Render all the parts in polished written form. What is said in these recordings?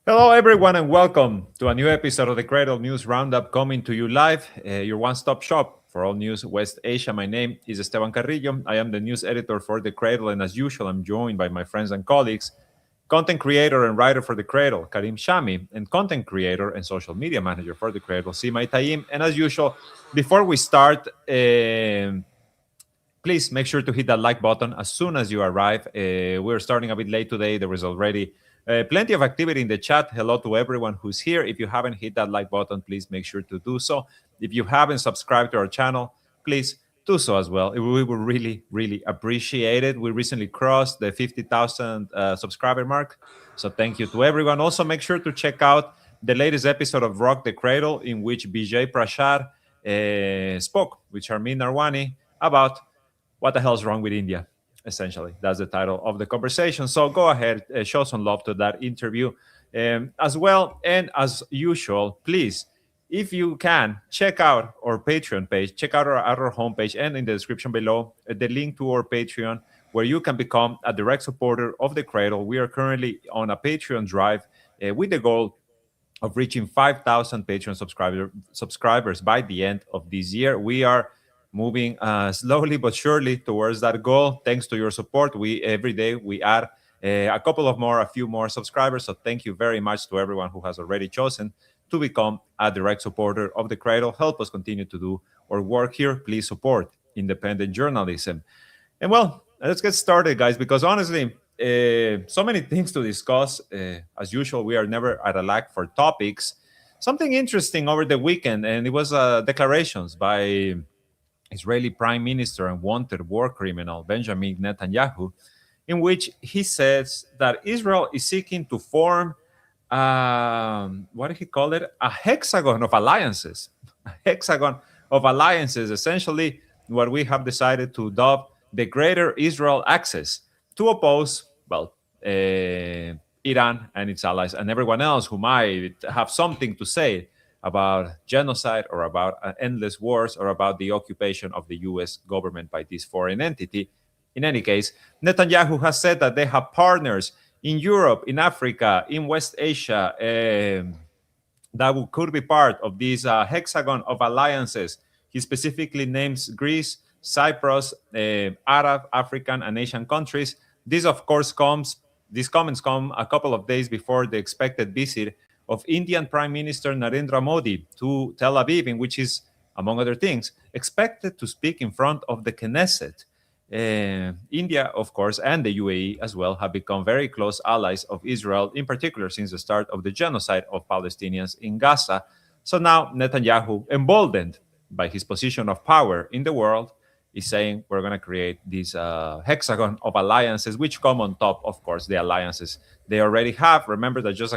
Hello, everyone, and welcome to a new episode of the Cradle News Roundup coming to you live, your one stop shop for all news West Asia. My name is Esteban Carrillo. I am the news editor for the Cradle, and as usual, I'm joined by my friends and colleagues, content creator and writer for the Cradle, Karim Shami, and content creator and social media manager for the Cradle, Sima Taim. And as usual, before we start, please make sure to hit that like button as soon as you arrive. We're starting a bit late today. There is already plenty of activity in the chat. Hello to everyone who's here. If you haven't hit that like button, please make sure to do so. If you haven't subscribed to our channel, please do so as well. We would really, really appreciate it. We recently crossed the 50,000 subscriber mark. So thank you to everyone. Also, make sure to check out the latest episode of Rock the Cradle, in which Vijay Prashad spoke with Charmin Narwani about what the hell is wrong with India. Essentially, that's the title of the conversation. So go ahead, show some love to that interview as well. And as usual, please, if you can, check out our Patreon page, check out our homepage, and in the description below, the link to our Patreon, where you can become a direct supporter of the Cradle. We are currently on a Patreon drive with the goal of reaching 5,000 Patreon subscribers by the end of this year. We are moving slowly but surely towards that goal. Thanks to your support, we every day we add a few more subscribers. So thank you very much to everyone who has already chosen to become a direct supporter of the Cradle. Help us continue to do our work here. Please support independent journalism. And well, let's get started, guys, because honestly, so many things to discuss. As usual, we are never at a lack for topics. Something interesting over the weekend, and it was declarations by Israeli Prime Minister and wanted war criminal Benjamin Netanyahu, in which he says that Israel is seeking to form, what did he call it? A hexagon of alliances. A hexagon of alliances, essentially what we have decided to dub the Greater Israel Axis to oppose, well, Iran and its allies and everyone else who might have something to say about genocide or about endless wars or about the occupation of the US government by this foreign entity. In any case, Netanyahu has said that they have partners in Europe, in Africa, in West Asia that could be part of this hexagon of alliances. He specifically names Greece, Cyprus, Arab, African, and Asian countries. These comments come a couple of days before the expected visit of Indian Prime Minister Narendra Modi to Tel Aviv, in which is, among other things, expected to speak in front of the Knesset. India, of course, and the UAE as well have become very close allies of Israel, in particular since the start of the genocide of Palestinians in Gaza. So now Netanyahu, emboldened by his position of power in the world, is saying we're going to create this hexagon of alliances, which come on top, of course, the alliances they already have. Remember that just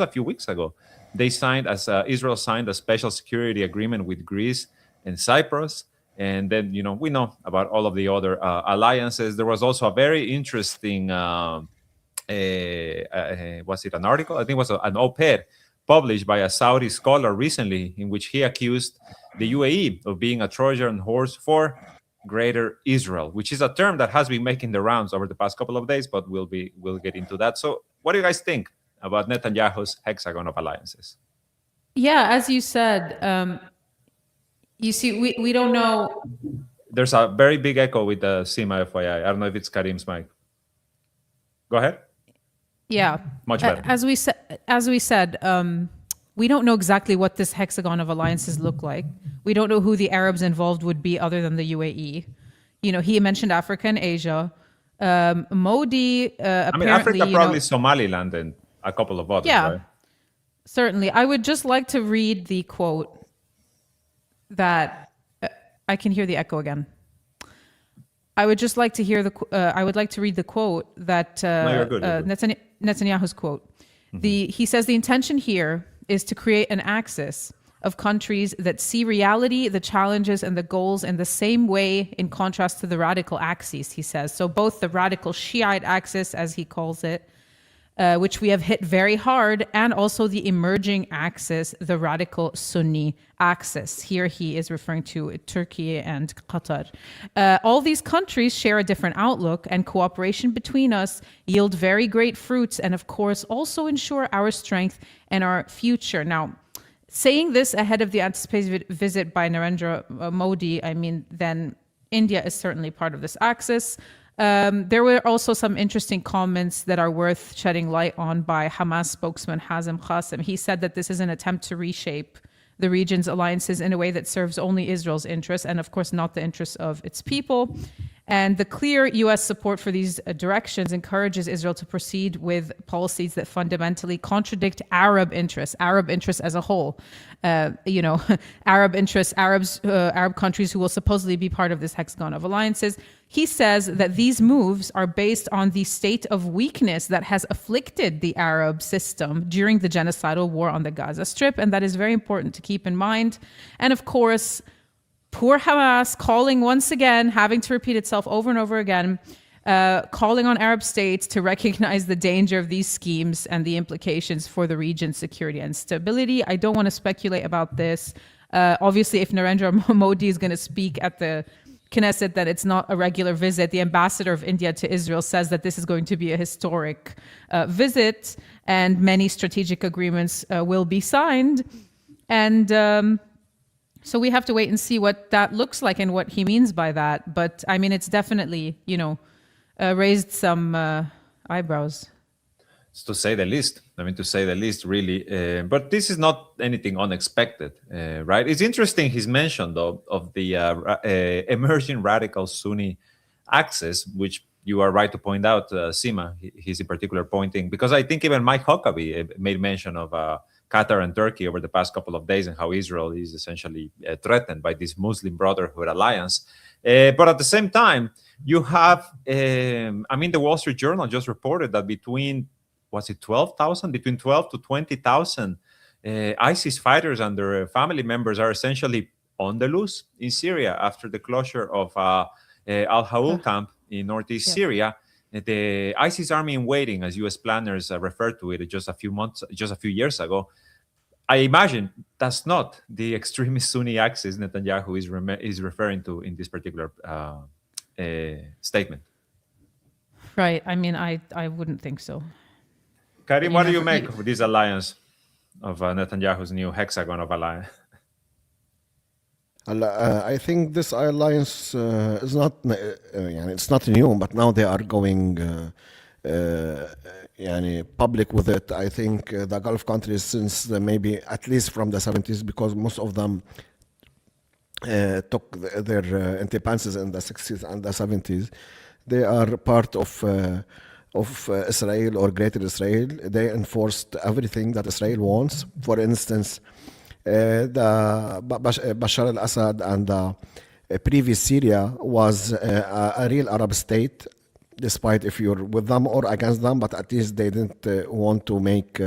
a few weeks ago, Israel signed a special security agreement with Greece and Cyprus. And then, we know about all of the other alliances. There was also a very interesting, was it an article? I think it was an op-ed published by a Saudi scholar recently, in which he accused the UAE of being a Trojan horse for Greater Israel, which is a term that has been making the rounds over the past couple of days, but we'll get into that. So what do you guys think about Netanyahu's hexagon of alliances? Yeah, as you said, you see, we don't know. There's a very big echo with the SIMA, FYI. I don't know if it's Karim's mic. Go ahead. Yeah, Much better. As we said, we don't know exactly what this hexagon of alliances look like. We don't know who the Arabs involved would be other than the UAE. He mentioned Africa and Asia. Modi, apparently, Africa, probably Somaliland and a couple of others, yeah, right? Certainly. I would just like to read the quote that I can hear the echo again. I would just like to hear I would like to read the quote that You're good. Netanyahu's quote. Mm-hmm. He says the intention here is to create an axis of countries that see reality, the challenges, and the goals in the same way, in contrast to the radical axis, he says. So both the radical Shiite axis, as he calls it, which we have hit very hard, and also the emerging axis, the radical Sunni axis. Here he is referring to Turkey and Qatar. All these countries share a different outlook, and cooperation between us yield very great fruits, and of course also ensure our strength and our future. Now, saying this ahead of the anticipated visit by Narendra Modi, I mean, then India is certainly part of this axis. There were also some interesting comments that are worth shedding light on by Hamas spokesman Hazem Qasem. He said that this is an attempt to reshape the region's alliances in a way that serves only Israel's interests and, of course, not the interests of its people. And the clear U.S. support for these directions encourages Israel to proceed with policies that fundamentally contradict Arab interests as a whole. Arab interests, Arab countries who will supposedly be part of this hexagon of alliances. He says that these moves are based on the state of weakness that has afflicted the Arab system during the genocidal war on the Gaza Strip, and that is very important to keep in mind. And of course, poor Hamas calling once again, having to repeat itself over and over again, calling on Arab states to recognize the danger of these schemes and the implications for the region's security and stability. I don't want to speculate about this. Obviously, if Narendra Modi is going to speak at the Knesset, that it's not a regular visit. The ambassador of India to Israel says that this is going to be a historic visit, and many strategic agreements will be signed. And so we have to wait and see what that looks like and what he means by that. But I mean, it's definitely, raised some eyebrows. To say the least. Really. But this is not anything unexpected, right? It's interesting his mention, though, of the emerging radical Sunni axis, which you are right to point out, Sima. He's in particular pointing, because I think even Mike Huckabee made mention of Qatar and Turkey over the past couple of days and how Israel is essentially threatened by this Muslim Brotherhood alliance. But at the same time, you have, the Wall Street Journal just reported that between 12 to 20,000 ISIS fighters and their family members are essentially on the loose in Syria after the closure of Al-Haul camp in northeast Syria. The ISIS army in waiting, as U.S. planners referred to it just a few years ago. I imagine that's not the extremist Sunni axis Netanyahu is referring to in this particular statement. Right. I mean, I wouldn't think so. Karim, what do you make of this alliance of Netanyahu's new hexagon of alliance? I think this alliance is not, it's not new, but now they are going public with it. I think the Gulf countries, since maybe at least from the 70s, because most of them took their independences in the 60s and the 70s, they are part of Israel or Greater Israel. They enforced everything that Israel wants. For instance, the Bashar al-Assad and the previous Syria was a real Arab state, despite if you're with them or against them, but at least they didn't want to make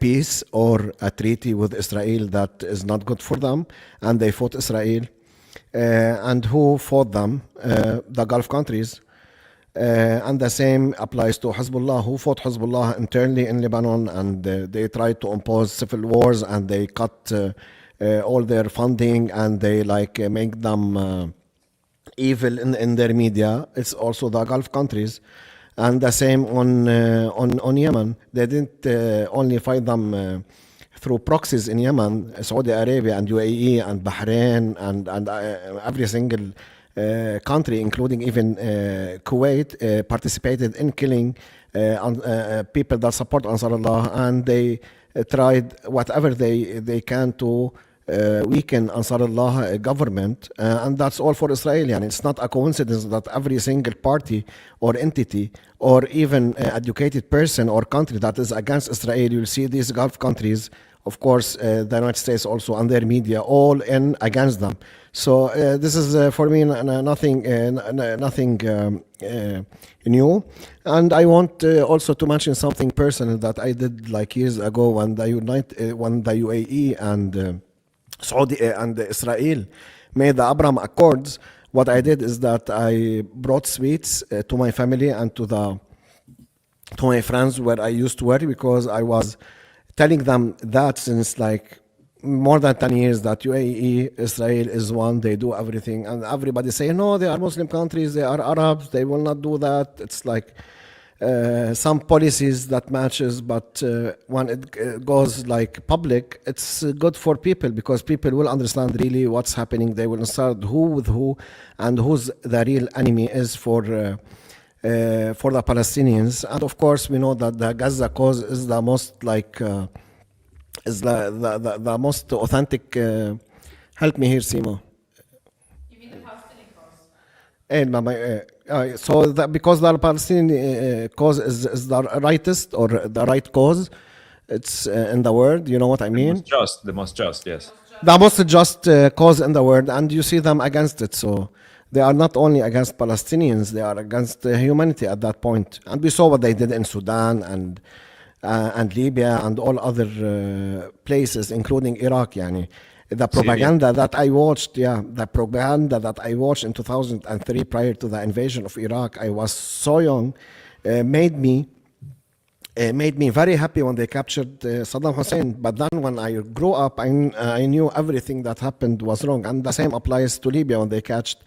peace or a treaty with Israel that is not good for them, and they fought Israel. And who fought them? The Gulf countries. And the same applies to Hezbollah, who fought Hezbollah internally in Lebanon, and they tried to impose civil wars, and they cut all their funding, and they make them evil in their media. It's also the Gulf countries. And the same on Yemen. They didn't only fight them through proxies in Yemen. Saudi Arabia and UAE and Bahrain and every single country, including even Kuwait, participated in killing people that support Ansarullah, and they tried whatever they can to weaken Ansarullah government, and that's all for Israel. And it's not a coincidence that every single party or entity or even educated person or country that is against Israel, you'll see these Gulf countries, of course, the United States also, and their media, all in against them. So this is for me nothing new. And I want also to mention something personal that I did years ago when the UAE and Saudi and Israel made the Abraham Accords. What I did is that I brought sweets to my family and to the to my friends where I used to work, because I was telling them that since like more than 10 years that UAE, Israel is one, they do everything. And everybody say, no, they are Muslim countries, they are Arabs, they will not do that. It's like some policies that matches, but when it goes like public, it's good for people, because people will understand really what's happening. They will understand who with who and who's the real enemy is for the Palestinians. And of course, we know that the Gaza cause is the most like is the most authentic. Help me here, Simo. You mean the Palestinian cause? So that because the Palestinian cause is the rightest or the right cause, it's in the world. You know what I mean? The most just, yes. The most just cause in the world, and you see them against it. So they are not only against Palestinians; they are against humanity at that point. And we saw what they did in Sudan and Libya and all other places, including Iraq. Yani. The propaganda that I watched, the propaganda that I watched in 2003 prior to the invasion of Iraq, I was so young, made me very happy when they captured Saddam Hussein. But then when I grew up, I knew everything that happened was wrong. And the same applies to Libya when they catched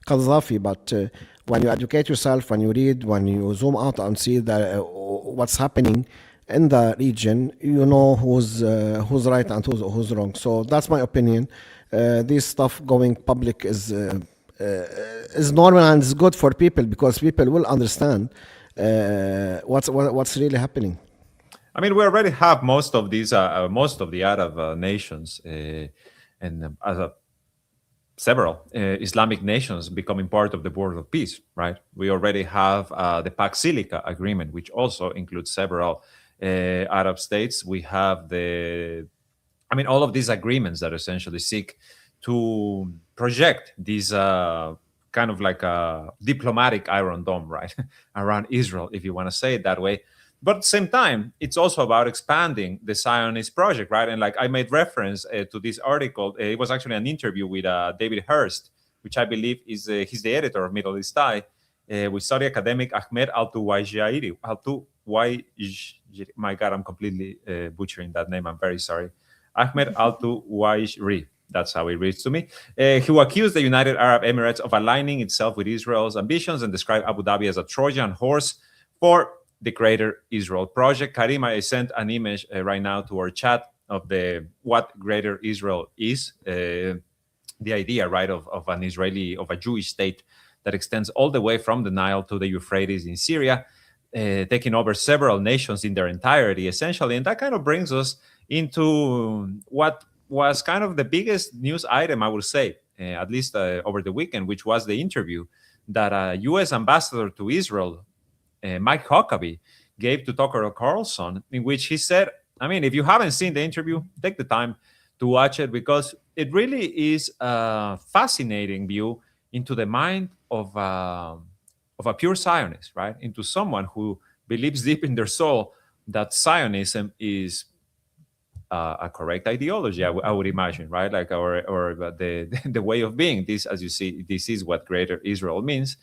Gaddafi. But when you educate yourself, when you read, when you zoom out and see what's happening in the region, you know who's right and who's wrong. So that's my opinion. This stuff going public is normal and is good for people, because people will understand what's really happening. I mean, we already have most of these, most of the Arab nations, and several Islamic nations becoming part of the Board of Peace, right? We already have the Pax Silica agreement, which also includes several Arab states. We have all of these agreements that essentially seek to project these kind of like a diplomatic iron dome, right, around Israel, if you want to say it that way. But at the same time, it's also about expanding the Zionist project, right? And like I made reference to this article. It was actually an interview with David Hurst, which I believe is he's the editor of Middle East Eye, with Saudi academic Ahmed Al-Tuwaijiri. My God, I'm completely butchering that name. I'm very sorry. Ahmed Al-Tuwaijiri. That's how it reads to me. Who accused the United Arab Emirates of aligning itself with Israel's ambitions and described Abu Dhabi as a Trojan horse for the Greater Israel Project. Karim, I sent an image right now to our chat of what Greater Israel is. The idea, right, of an Israeli, of a Jewish state that extends all the way from the Nile to the Euphrates in Syria, taking over several nations in their entirety, essentially. And that kind of brings us into what was kind of the biggest news item, I would say, at least over the weekend, which was the interview that U.S. ambassador to Israel, Mike Huckabee, gave to Tucker Carlson, in which he said, I mean, if you haven't seen the interview, take the time to watch it, because it really is a fascinating view into the mind of a pure Zionist, right? Into someone who believes deep in their soul that Zionism is a correct ideology, I would imagine, right? Like or the way of being. This, as you see, this is what Greater Israel means.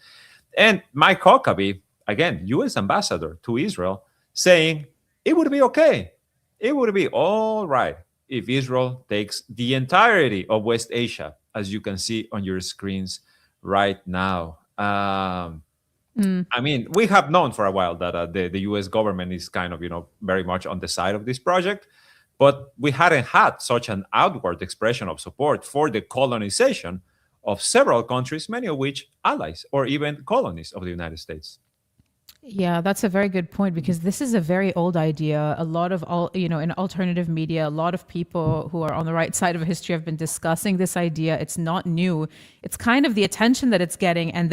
And Mike Huckabee, again, U.S. ambassador to Israel, saying it would be okay, it would be all right if Israel takes the entirety of West Asia, as you can see on your screens right now. I mean, we have known for a while that the U.S. government is kind of, very much on the side of this project, but we hadn't had such an outward expression of support for the colonization of several countries, many of which allies or even colonies of the United States. Yeah, that's a very good point, because this is a very old idea. A lot of in alternative media, a lot of people who are on the right side of history have been discussing this idea. It's not new. It's kind of the attention that it's getting and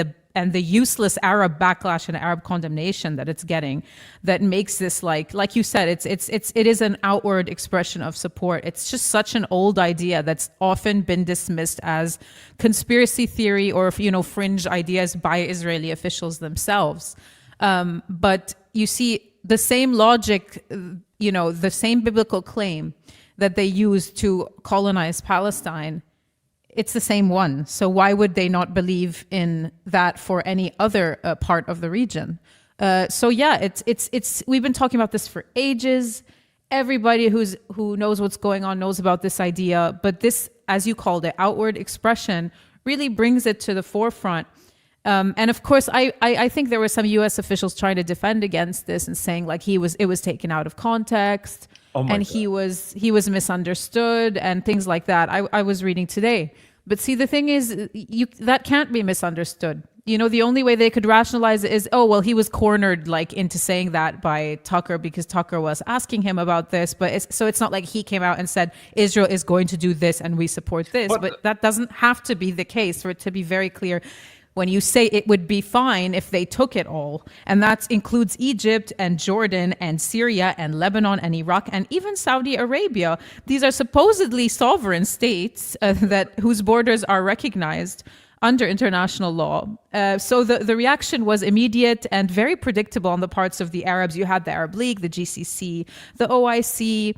the useless Arab backlash and Arab condemnation that it's getting that makes this like you said, it is an outward expression of support. It's just such an old idea that's often been dismissed as conspiracy theory or fringe ideas by Israeli officials themselves. But you see the same logic, the same biblical claim that they use to colonize Palestine, it's the same one. So why would they not believe in that for any other part of the region? So yeah, it's we've been talking about this for ages. Everybody who knows what's going on knows about this idea, but this, as you called it, outward expression really brings it to the forefront. And of course, I think there were some U.S. officials trying to defend against this and saying like it was taken out of context, and he was misunderstood and things like that. I was reading today, but see, the thing is, that can't be misunderstood. You know, the only way they could rationalize it is, oh, well, he was cornered like into saying that by Tucker because Tucker was asking him about this. But it's not like he came out and said Israel is going to do this and we support this. But that doesn't have to be the case. For it to be very clear, when you say it would be fine if they took it all, and that includes Egypt and Jordan and Syria and Lebanon and Iraq and even Saudi Arabia. These are supposedly sovereign states whose borders are recognized under international law. So the reaction was immediate and very predictable on the parts of the Arabs. You had the Arab League, the GCC, the OIC,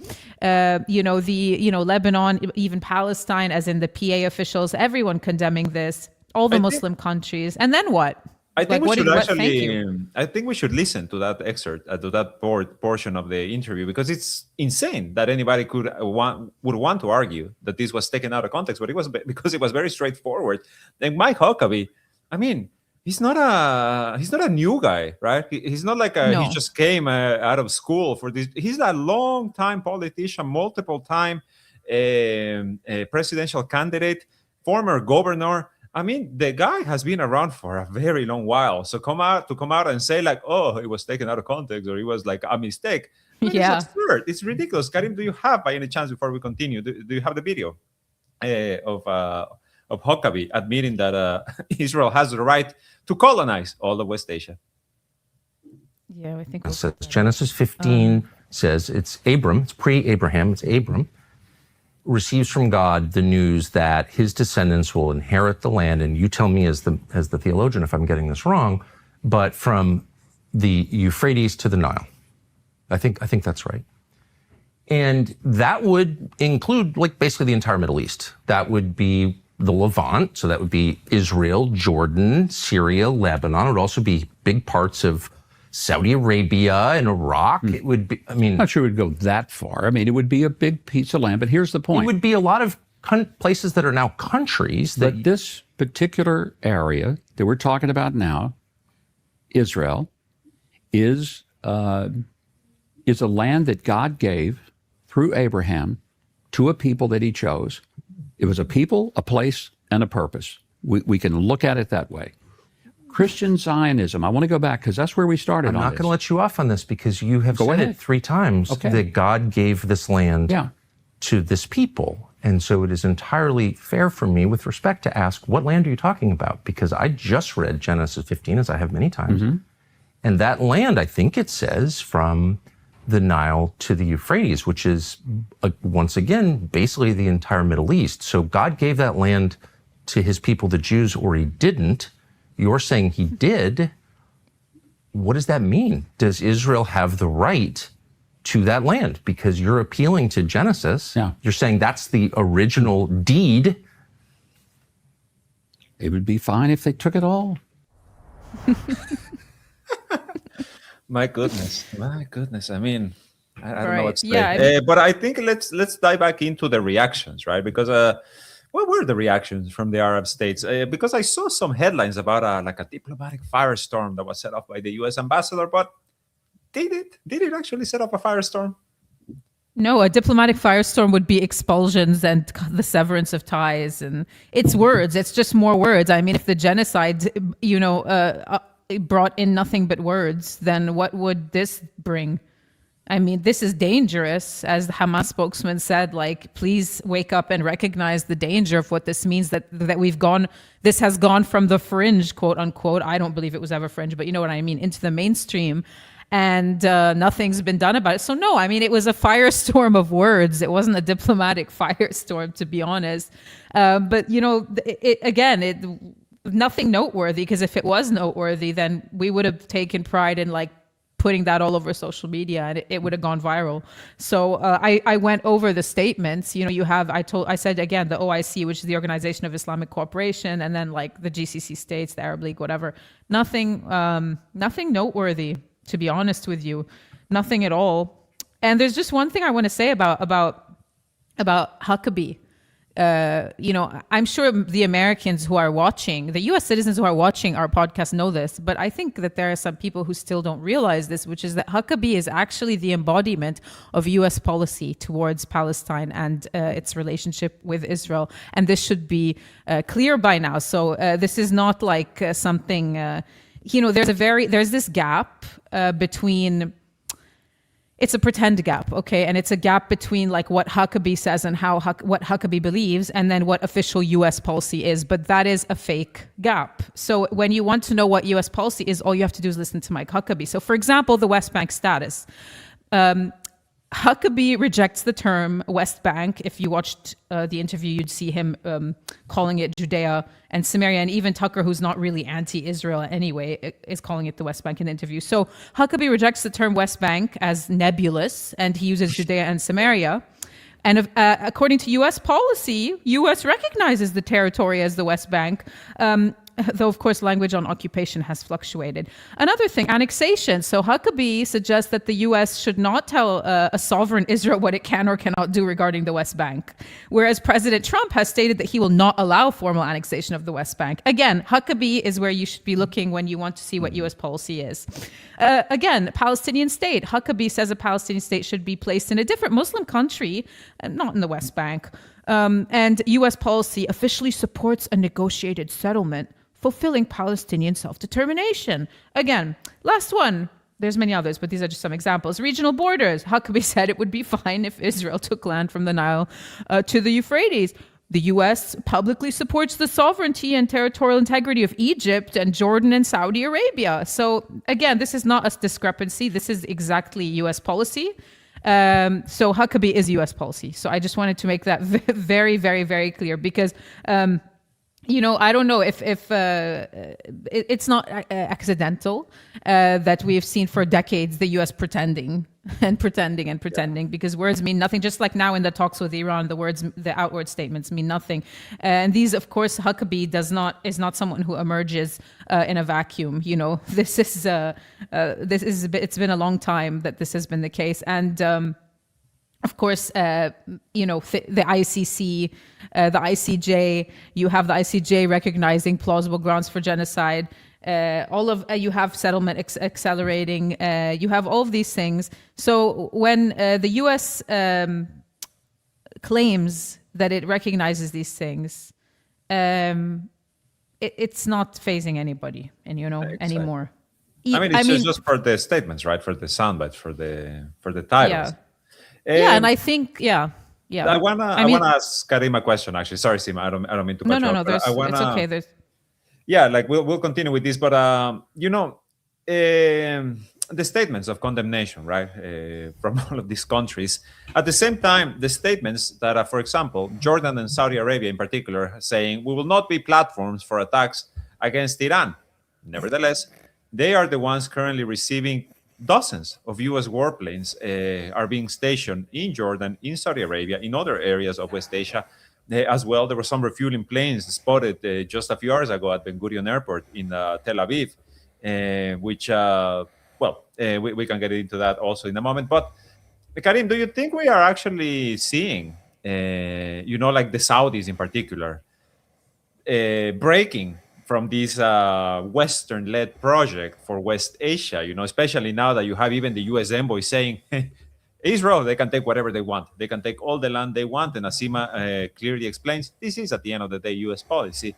Lebanon, even Palestine, as in the PA officials, everyone condemning this, all the Muslim countries. And then what? I think like, we should actually. I think we should listen to that excerpt, to that portion of the interview, because it's insane that anybody would want to argue that this was taken out of context. But it was because it was very straightforward. And Mike Huckabee, I mean, he's not a new guy, right? He's not like he just came out of school for this. He's a long-time politician, multiple-time presidential candidate, former governor. I mean, the guy has been around for a very long while. So come out and say like, oh, it was taken out of context or it was like a mistake. It's absurd. It's ridiculous. Karim, do you have, by any chance, before we continue, do you have the video of Huckabee admitting that Israel has the right to colonize all of West Asia? Yeah, I think Genesis 15 says it's Abram, it's pre-Abraham, it's Abram, receives from God the news that his descendants will inherit the land, and you tell me as the theologian if I'm getting this wrong, but from the Euphrates to the Nile. I think that's right. And that would include like basically the entire Middle East. That would be the Levant, so that would be Israel, Jordan, Syria, Lebanon. It would also be big parts of Saudi Arabia and Iraq. It would be, I mean... I'm not sure it would go that far. I mean, it would be a big piece of land, but here's the point. It would be a lot of places that are now countries. But this particular area that we're talking about now, Israel, is a land that God gave through Abraham to a people that he chose. It was a people, a place, and a purpose. We can look at it that way. Christian Zionism, I want to go back because that's where we started. I'm not going to let you off on this because you have said it 3 times that God gave this land to this people. And so it is entirely fair for me with respect to ask, what land are you talking about? Because I just read Genesis 15, as I have many times. And that land, I think it says, from the Nile to the Euphrates, which is, once again, basically the entire Middle East. So God gave that land to his people, the Jews, or he didn't. You're saying he did. What does that mean? Does Israel have the right to that land? Because you're appealing to Genesis. You're saying that's the original deed. It would be fine if they took it all. My goodness. I mean, I don't know what to say. But I think let's dive back into the reactions, right? Because what were the reactions from the Arab states? Because I saw some headlines about like a diplomatic firestorm that was set off by the U.S. ambassador, but did it actually set off a firestorm? No, a diplomatic firestorm would be expulsions and the severance of ties, and it's words. It's just more words. I mean, if the genocide, brought in nothing but words, then what would this bring? I mean, this is dangerous, as the Hamas spokesman said, like, please wake up and recognize the danger of what this means, that this has gone from the fringe, quote unquote. I don't believe it was ever fringe, but you know what I mean, into the mainstream, and nothing's been done about it. So no, I mean, it was a firestorm of words. It wasn't a diplomatic firestorm, to be honest. But, nothing noteworthy, because if it was noteworthy, then we would have taken pride in like putting that all over social media, and it would have gone viral. So I went over the statements. You have I said again the OIC, which is the Organization of Islamic Cooperation, and then like the GCC states, the Arab League, whatever. Nothing noteworthy, to be honest with you, nothing at all. And there's just one thing I want to say about Huckabee. I'm sure the Americans who are watching, the U.S. citizens who are watching our podcast know this, but I think that there are some people who still don't realize this, which is that Huckabee is actually the embodiment of U.S. policy towards Palestine and its relationship with Israel. And this should be clear by now. So this is not like something, there's this gap between... It's a pretend gap, okay? And it's a gap between like what Huckabee says and what Huckabee believes, and then what official U.S. policy is. But that is a fake gap. So when you want to know what U.S. policy is, all you have to do is listen to Mike Huckabee. So for example, the West Bank status. Huckabee rejects the term West Bank. If you watched the interview, you'd see him calling it Judea and Samaria. And even Tucker, who's not really anti-Israel anyway, is calling it the West Bank in the interview. So Huckabee rejects the term West Bank as nebulous, and he uses Judea and Samaria. And according to U.S. policy, U.S. recognizes the territory as the West Bank. Though, of course, language on occupation has fluctuated. Another thing, annexation. So Huckabee suggests that the U.S. should not tell a sovereign Israel what it can or cannot do regarding the West Bank, whereas President Trump has stated that he will not allow formal annexation of the West Bank. Again, Huckabee is where you should be looking when you want to see what U.S. policy is. Again, Palestinian state. Huckabee says a Palestinian state should be placed in a different Muslim country, not in the West Bank. And U.S. policy officially supports a negotiated settlement fulfilling Palestinian self-determination. Again, last one. There's many others, but these are just some examples. Regional borders. Huckabee said it would be fine if Israel took land from the Nile to the Euphrates. The U.S. publicly supports the sovereignty and territorial integrity of Egypt and Jordan and Saudi Arabia. So again, this is not a discrepancy. This is exactly U.S. policy. So Huckabee is U.S. policy. So I just wanted to make that very, very, very clear because... I don't know if it's not accidental that we have seen for decades the U.S. pretending because words mean nothing. Just like now in the talks with Iran, the outward statements mean nothing. And these, of course, Huckabee is not someone who emerges in a vacuum. It's been a long time that this has been the case. And of course, the ICC, the ICJ, you have the ICJ recognizing plausible grounds for genocide. You have settlement accelerating. You have all of these things. So when the U.S. claims that it recognizes these things, it's not phasing anybody, anymore. It's just for the statements, right? For the soundbites, for the titles. Yeah. And I think, yeah. I wanna ask Karim a question. Actually, sorry, Sima, I don't mean to cut you off. No. It's okay. We'll continue with this, but the statements of condemnation, right, from all of these countries. At the same time, the statements that, for example, Jordan and Saudi Arabia in particular, saying we will not be platforms for attacks against Iran. Nevertheless, they are the ones currently receiving dozens of U.S. warplanes are being stationed in Jordan, in Saudi Arabia, in other areas of West Asia as well. There were some refueling planes spotted just a few hours ago at Ben Gurion Airport in Tel Aviv, which, we can get into that also in a moment. But Karim, do you think we are actually seeing, like the Saudis in particular, breaking from this Western-led project for West Asia, especially now that you have even the U.S. envoy saying, Israel, they can take whatever they want. They can take all the land they want. And Asima clearly explains, this is, at the end of the day, U.S. policy.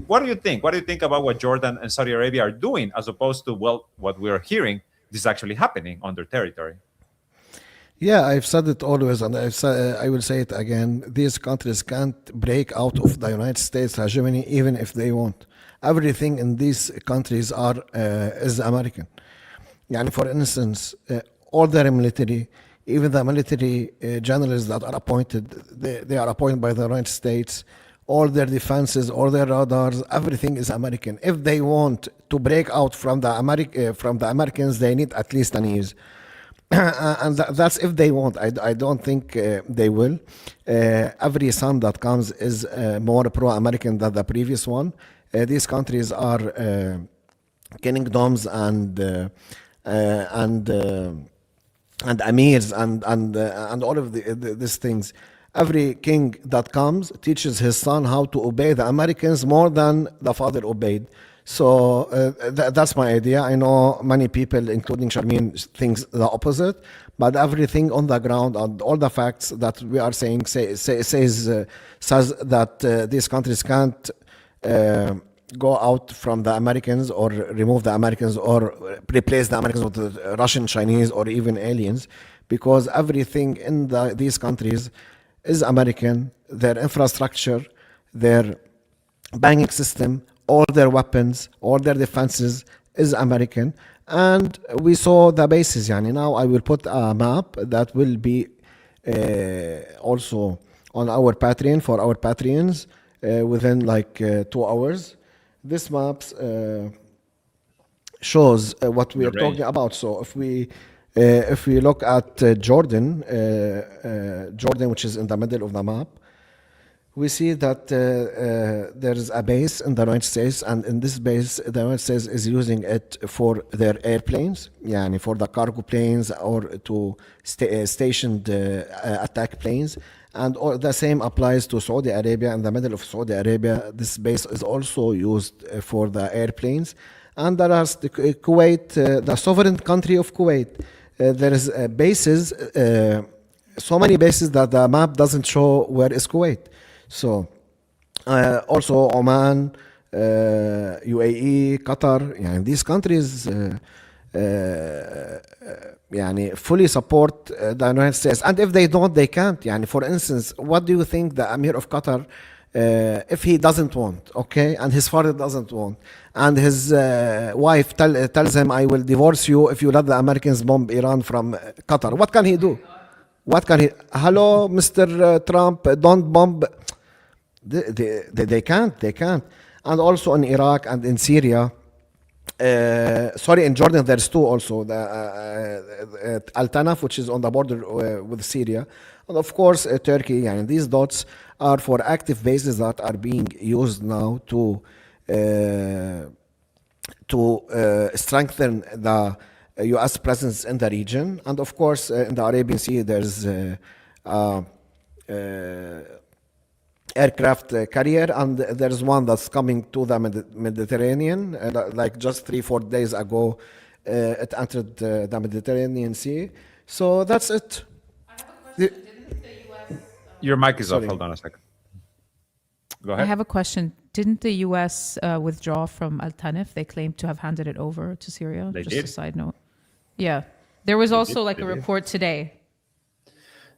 What do you think? What do you think about what Jordan and Saudi Arabia are doing, as opposed to, what we are hearing, this is actually happening on their territory? Yeah, I've said it always, and I will say it again. These countries can't break out of the United States hegemony, even if they want. Everything in these countries is American. For instance, all their military, even the military generals that are appointed, they are appointed by the United States. all their defenses, all their radars, everything is American. If they want to break out from the Americans, they need at least 10 years. And that's if they want. I don't think they will. Every son that comes is more pro-American than the previous one. These countries are kingdoms and amirs and all of these things. Every king that comes teaches his son how to obey the Americans more than the father obeyed. So that's my idea. I know many people, including Sharmeen, thinks the opposite, but everything on the ground and all the facts that we are saying says that these countries can't go out from the Americans or remove the Americans or replace the Americans with the Russian, Chinese, or even aliens, because everything in these countries is American. Their infrastructure, their banking system, all their weapons, all their defenses is American. And we saw the bases. Now I will put a map that will be also on our Patreon for our Patreons within like 2 hours. This map shows what we are talking about. So if we look at Jordan, which is in the middle of the map, we see that there is a base in the United States, and in this base, the United States is using it for their airplanes, for the cargo planes or to stationed attack planes. And the same applies to Saudi Arabia. In the middle of Saudi Arabia, this base is also used for the airplanes. And there is the Kuwait, the sovereign country of Kuwait. There is bases, so many bases that the map doesn't show where is Kuwait. So also Oman, UAE, Qatar, these countries fully support the United States. And if they don't, they can't. For instance, what do you think the Emir of Qatar, if he doesn't want, okay, and his father doesn't want, and his wife tells him, I will divorce you if you let the Americans bomb Iran from Qatar, what can he do? Hello, Mr. Trump, don't bomb. They can't. And also in Iraq and in Syria, in Jordan, there's two also, the Al Tanaf, which is on the border with Syria, and of course Turkey. These dots are for active bases that are being used now to strengthen the U.S. presence in the region. And of course, in the Arabian Sea, there's aircraft carrier, and there's one that's coming to the Mediterranean. Like just 3-4 days ago, it entered the Mediterranean Sea. So that's it. I have a question. Didn't the U.S. Your mic is off. Hold on a second. Go ahead. I have a question. Didn't the U.S. withdraw from Al Tanif? They claimed to have handed it over to Syria. They Just did. a side note. Yeah. There was also like a report today.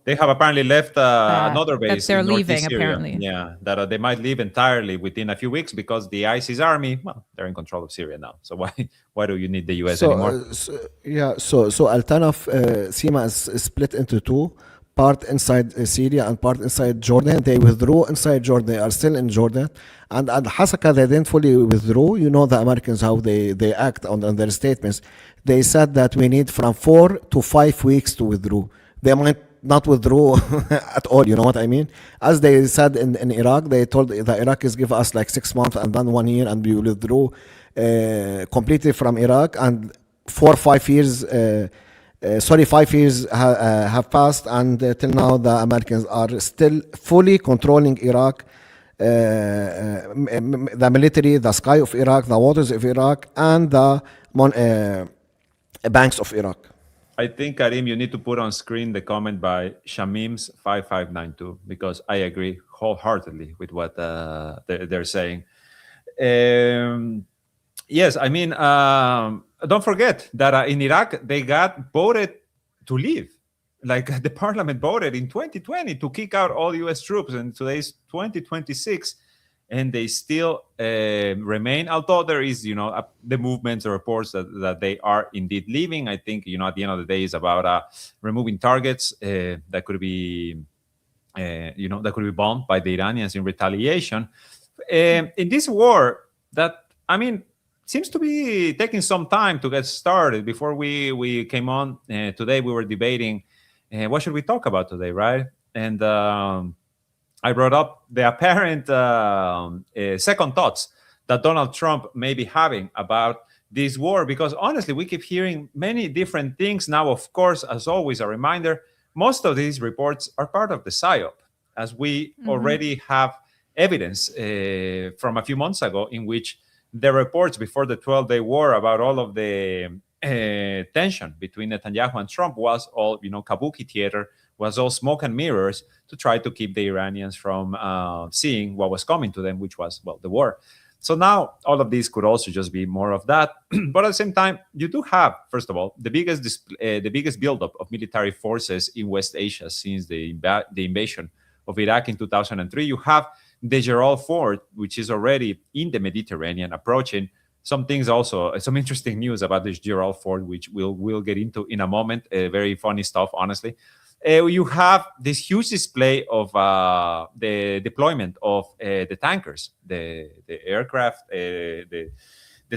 They have apparently left another base. That they're in northeast leaving, Syria. apparently. Yeah, that they might leave entirely within a few weeks because the ISIS army, well, they're in control of Syria now. So why do you need the US anymore? So Al Tanaf, Sima is split into two, part inside Syria and part inside Jordan. They withdrew inside Jordan. They are still in Jordan. And at Hasaka, they didn't fully withdraw. You know the Americans, how they act on their statements. They said that we need from 4 to 5 weeks to withdraw. They might not withdraw at all, you know what I mean? As they said in Iraq, they told the Iraqis, give us like 6 months and then 1 year and we will withdraw completely from Iraq. And 4 or 5 years, 5 years have passed, and till now the Americans are still fully controlling Iraq, the military, the sky of Iraq, the waters of Iraq, and the banks of Iraq. I think, Karim, you need to put on screen the comment by Shamim's 5592 because I agree wholeheartedly with what they're saying. Yes, I mean, don't forget that in Iraq, they got voted to leave. Like the parliament voted in 2020 to kick out all U.S. troops, and today's 2026, and they still remain. Although there is, the movements or reports that they are indeed leaving. I think, at the end of the day, it's about removing targets that could be that could be bombed by the Iranians in retaliation. In this war that, I mean, seems to be taking some time to get started. Before we came on today, we were debating what should we talk about today, right? And I brought up the apparent second thoughts that Donald Trump may be having about this war, because honestly, we keep hearing many different things. Now, of course, as always, a reminder, most of these reports are part of the PSYOP, as we already have evidence from a few months ago in which the reports before the 12-day war about all of the tension between Netanyahu and Trump was all, kabuki theater, was all smoke and mirrors to try to keep the Iranians from seeing what was coming to them, which was, well, the war. So now all of these could also just be more of that. But at the same time, you do have, first of all, the biggest buildup of military forces in West Asia since the invasion of Iraq in 2003. You have the Gerald Ford, which is already in the Mediterranean, approaching. Some things also, some interesting news about this Gerald Ford, which we'll get into in a moment. Very funny stuff, honestly. You have this huge display of the deployment of the tankers, the aircraft, the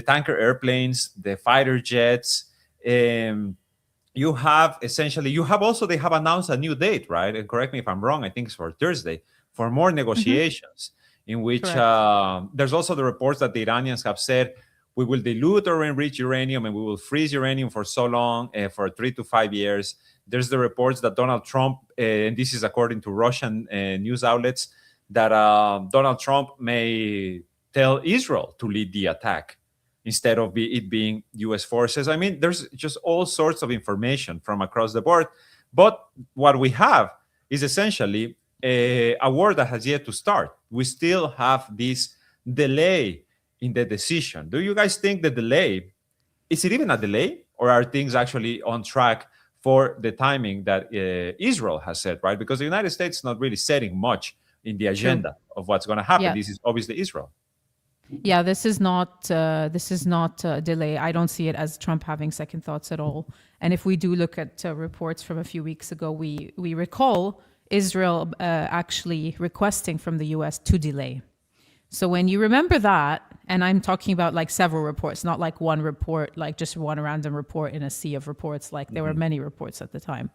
tanker airplanes, the fighter jets. You have essentially, they have announced a new date, right? And correct me if I'm wrong, I think it's for Thursday, for more negotiations, in which there's also the reports that the Iranians have said, we will dilute or enrich uranium and we will freeze uranium for so long, for 3 to 5 years. There's the reports that Donald Trump, and this is according to Russian news outlets, that Donald Trump may tell Israel to lead the attack instead of it being U.S. forces. I mean, there's just all sorts of information from across the board. But what we have is essentially a war that has yet to start. We still have this delay in the decision. Do you guys think the delay, is it even a delay, or are things actually on track for the timing that Israel has set, right? Because the United States is not really setting much in the agenda of what's going to happen. Yeah. This is obviously Israel. Yeah, this is not a delay. I don't see it as Trump having second thoughts at all. And if we do look at reports from a few weeks ago, we recall Israel actually requesting from the U.S. to delay. So when you remember that, and I'm talking about like several reports, not like one report, like just one random report in a sea of reports, like there were many reports at the time.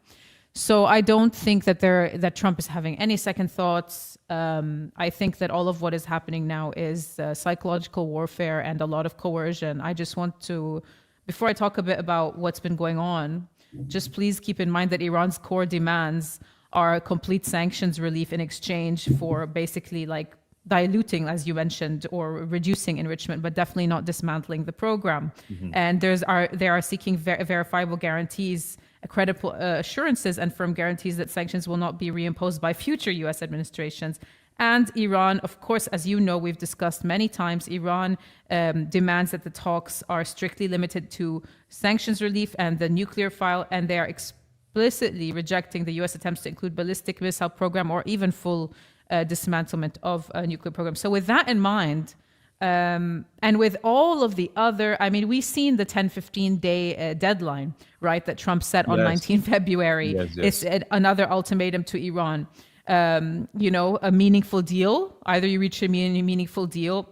So I don't think that Trump is having any second thoughts. I think that all of what is happening now is psychological warfare and a lot of coercion. I just want to, before I talk a bit about what's been going on, just please keep in mind that Iran's core demands are complete sanctions relief in exchange for basically like diluting, as you mentioned, or reducing enrichment, but definitely not dismantling the program. And they are seeking verifiable guarantees, credible assurances, and firm guarantees that sanctions will not be reimposed by future U.S. administrations. And Iran, of course, as you know, we've discussed many times, Iran demands that the talks are strictly limited to sanctions relief and the nuclear file, and they are explicitly rejecting the U.S. attempts to include ballistic missile program or even full dismantlement of a nuclear program. So with that in mind, and with all of the other, I mean, we've seen the 10-15 day deadline, right, that Trump set on 19 February. It's another ultimatum to Iran. A meaningful deal, either you reach a meaningful deal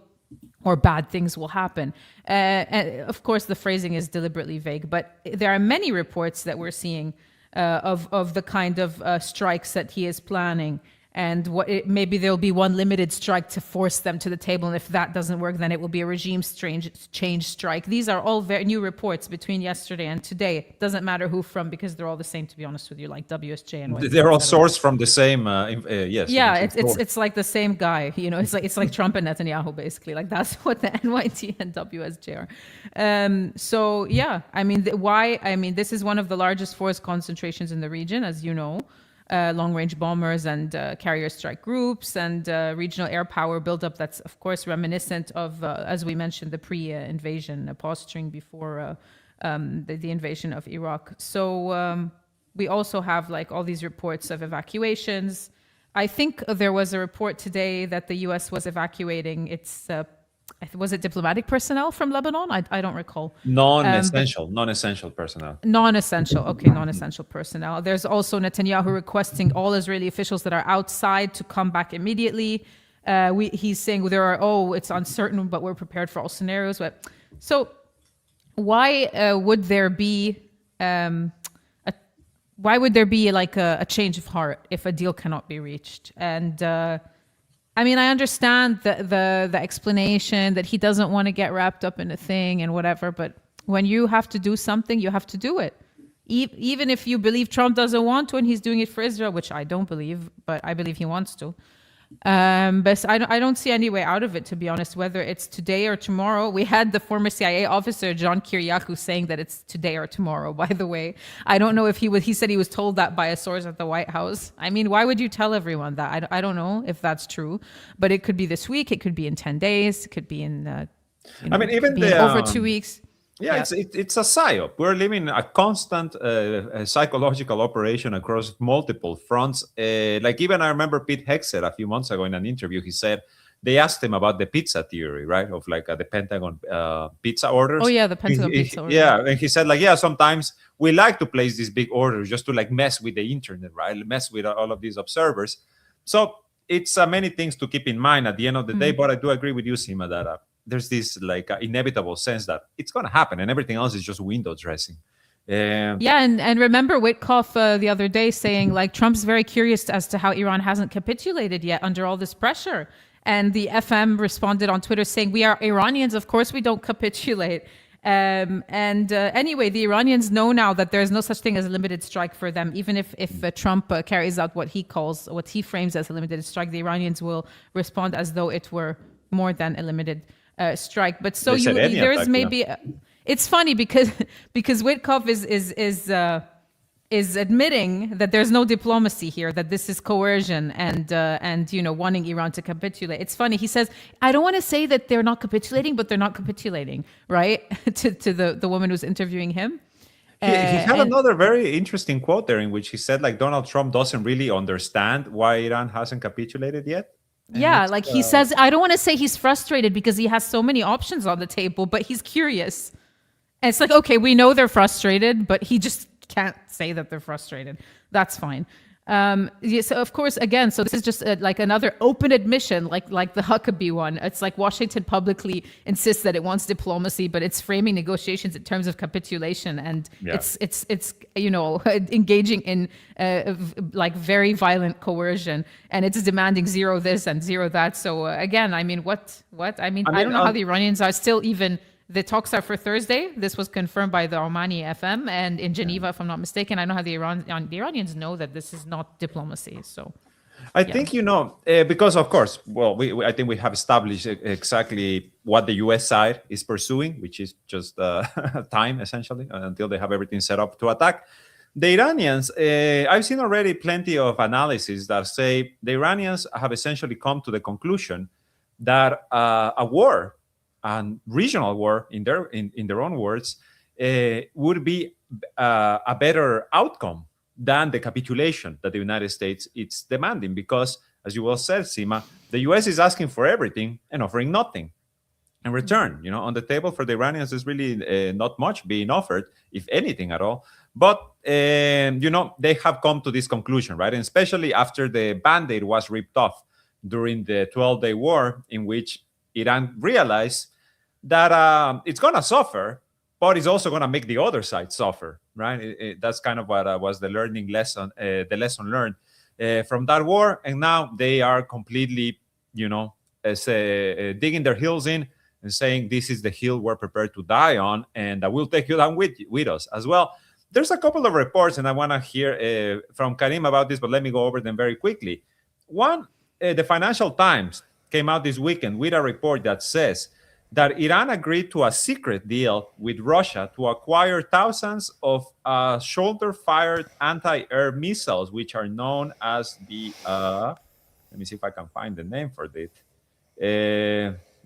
or bad things will happen. And of course, the phrasing is deliberately vague, but there are many reports that we're seeing of the kind of strikes that he is planning. And maybe there'll be one limited strike to force them to the table. And if that doesn't work, then it will be a regime change strike. These are all very new reports between yesterday and today. It doesn't matter who from, because they're all the same, to be honest with you, like WSJ and they're all sourced from the same, yes. Yeah, it's like the same guy, it's like Trump and Netanyahu, basically. Like that's what the NYT and WSJ are. So yeah, I mean, this is one of the largest force concentrations in the region, as you know. Long-range bombers and carrier strike groups and regional air power buildup that's, of course, reminiscent of, as we mentioned, the pre-invasion posturing before the invasion of Iraq. So we also have like all these reports of evacuations. I think there was a report today that the U.S. was evacuating its was it diplomatic personnel from Lebanon? I don't recall. Non-essential personnel. Non-essential. Okay, non-essential personnel. There's also Netanyahu requesting all Israeli officials that are outside to come back immediately. He's saying it's uncertain, but we're prepared for all scenarios. So why would there be like a change of heart if a deal cannot be reached? And I mean, I understand the explanation that he doesn't want to get wrapped up in a thing and whatever, but when you have to do something, you have to do it. Even if you believe Trump doesn't want to and he's doing it for Israel, which I don't believe, but I believe he wants to. But I don't see any way out of it, to be honest, whether it's today or tomorrow. We had the former CIA officer, John Kiriakou, saying that it's today or tomorrow, by the way. I don't know if he said he was told that by a source at the White House. I mean, why would you tell everyone that? I don't know if that's true, but it could be this week. It could be in 10 days. It could be in, over 2 weeks. Yeah, it's a psyop. We're living a constant psychological operation across multiple fronts. Like even I remember Pete Hegseth a few months ago in an interview, he said they asked him about the pizza theory, right? Of like the Pentagon pizza orders. Oh yeah, the Pentagon pizza orders. Yeah, and he said sometimes we like to place these big orders just to like mess with the internet, right? Mess with all of these observers. So it's many things to keep in mind at the end of the day. But I do agree with you, Sima, that there's this like inevitable sense that it's going to happen and everything else is just window dressing. And remember Witkoff the other day saying like Trump's very curious as to how Iran hasn't capitulated yet under all this pressure. And the FM responded on Twitter saying, we are Iranians, of course we don't capitulate. Anyway, the Iranians know now that there's no such thing as a limited strike for them. Even if Trump carries out what he frames as a limited strike, the Iranians will respond as though it were more than a limited strike. But so there is maybe it's funny because Witkoff is admitting that there's no diplomacy here, that this is coercion and wanting Iran to capitulate. It's funny. He says, I don't want to say that they're not capitulating, but they're not capitulating, right? to the woman who's interviewing him. He had another very interesting quote there in which he said like Donald Trump doesn't really understand why Iran hasn't capitulated yet. Yeah, like he says, I don't want to say he's frustrated because he has so many options on the table, but he's curious. And it's like, okay, we know they're frustrated, but he just can't say that they're frustrated. That's fine. So of course, again, so this is just like another open admission, like the Huckabee one. It's like Washington publicly insists that it wants diplomacy, but it's framing negotiations in terms of capitulation, and it's engaging in like very violent coercion, and it's demanding zero this and zero that. So again, I mean, what? I mean, I don't know how the Iranians are still even. The talks are for Thursday. This was confirmed by the Omani FM and in Geneva, if I'm not mistaken. I know how the Iranians know that this is not diplomacy. So, I think because of course, I think we have established exactly what the U.S. side is pursuing, which is just time essentially until they have everything set up to attack. The Iranians, I've seen already plenty of analysis that say the Iranians have essentially come to the conclusion that a war. And regional war, in their own words, would be a better outcome than the capitulation that the United States is demanding. Because, as you well said, Sima, the U.S. is asking for everything and offering nothing in return. On the table for the Iranians, there's really not much being offered, if anything at all. But they have come to this conclusion, right? And especially after the Band-Aid was ripped off during the 12-day war, in which Iran realized that it's going to suffer, but it's also going to make the other side suffer, right? That's kind of what was the lesson learned from that war. And now they are completely, digging their heels in and saying, this is the hill we're prepared to die on, and we'll take you down with us as well. There's a couple of reports, and I want to hear from Karim about this, but let me go over them very quickly. One, the Financial Times came out this weekend with a report that says that Iran agreed to a secret deal with Russia to acquire thousands of shoulder-fired anti-air missiles, which are known as the, let me see if I can find the name for it.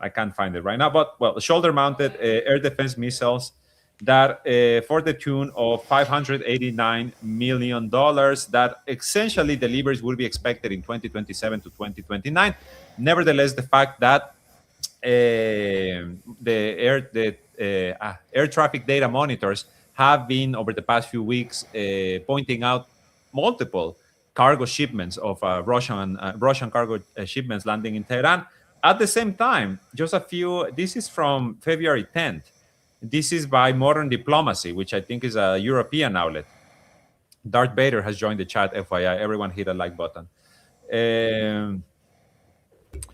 I can't find it right now, but, shoulder-mounted air defense missiles that for the tune of $589 million, that essentially deliveries will be expected in 2027 to 2029. Nevertheless, the fact that the air traffic data monitors have been over the past few weeks pointing out multiple cargo shipments of Russian cargo shipments landing in Tehran. At the same time, this is from February 10th. This is by Modern Diplomacy, which I think is a European outlet. Darth Vader has joined the chat, FYI. Everyone hit a like button.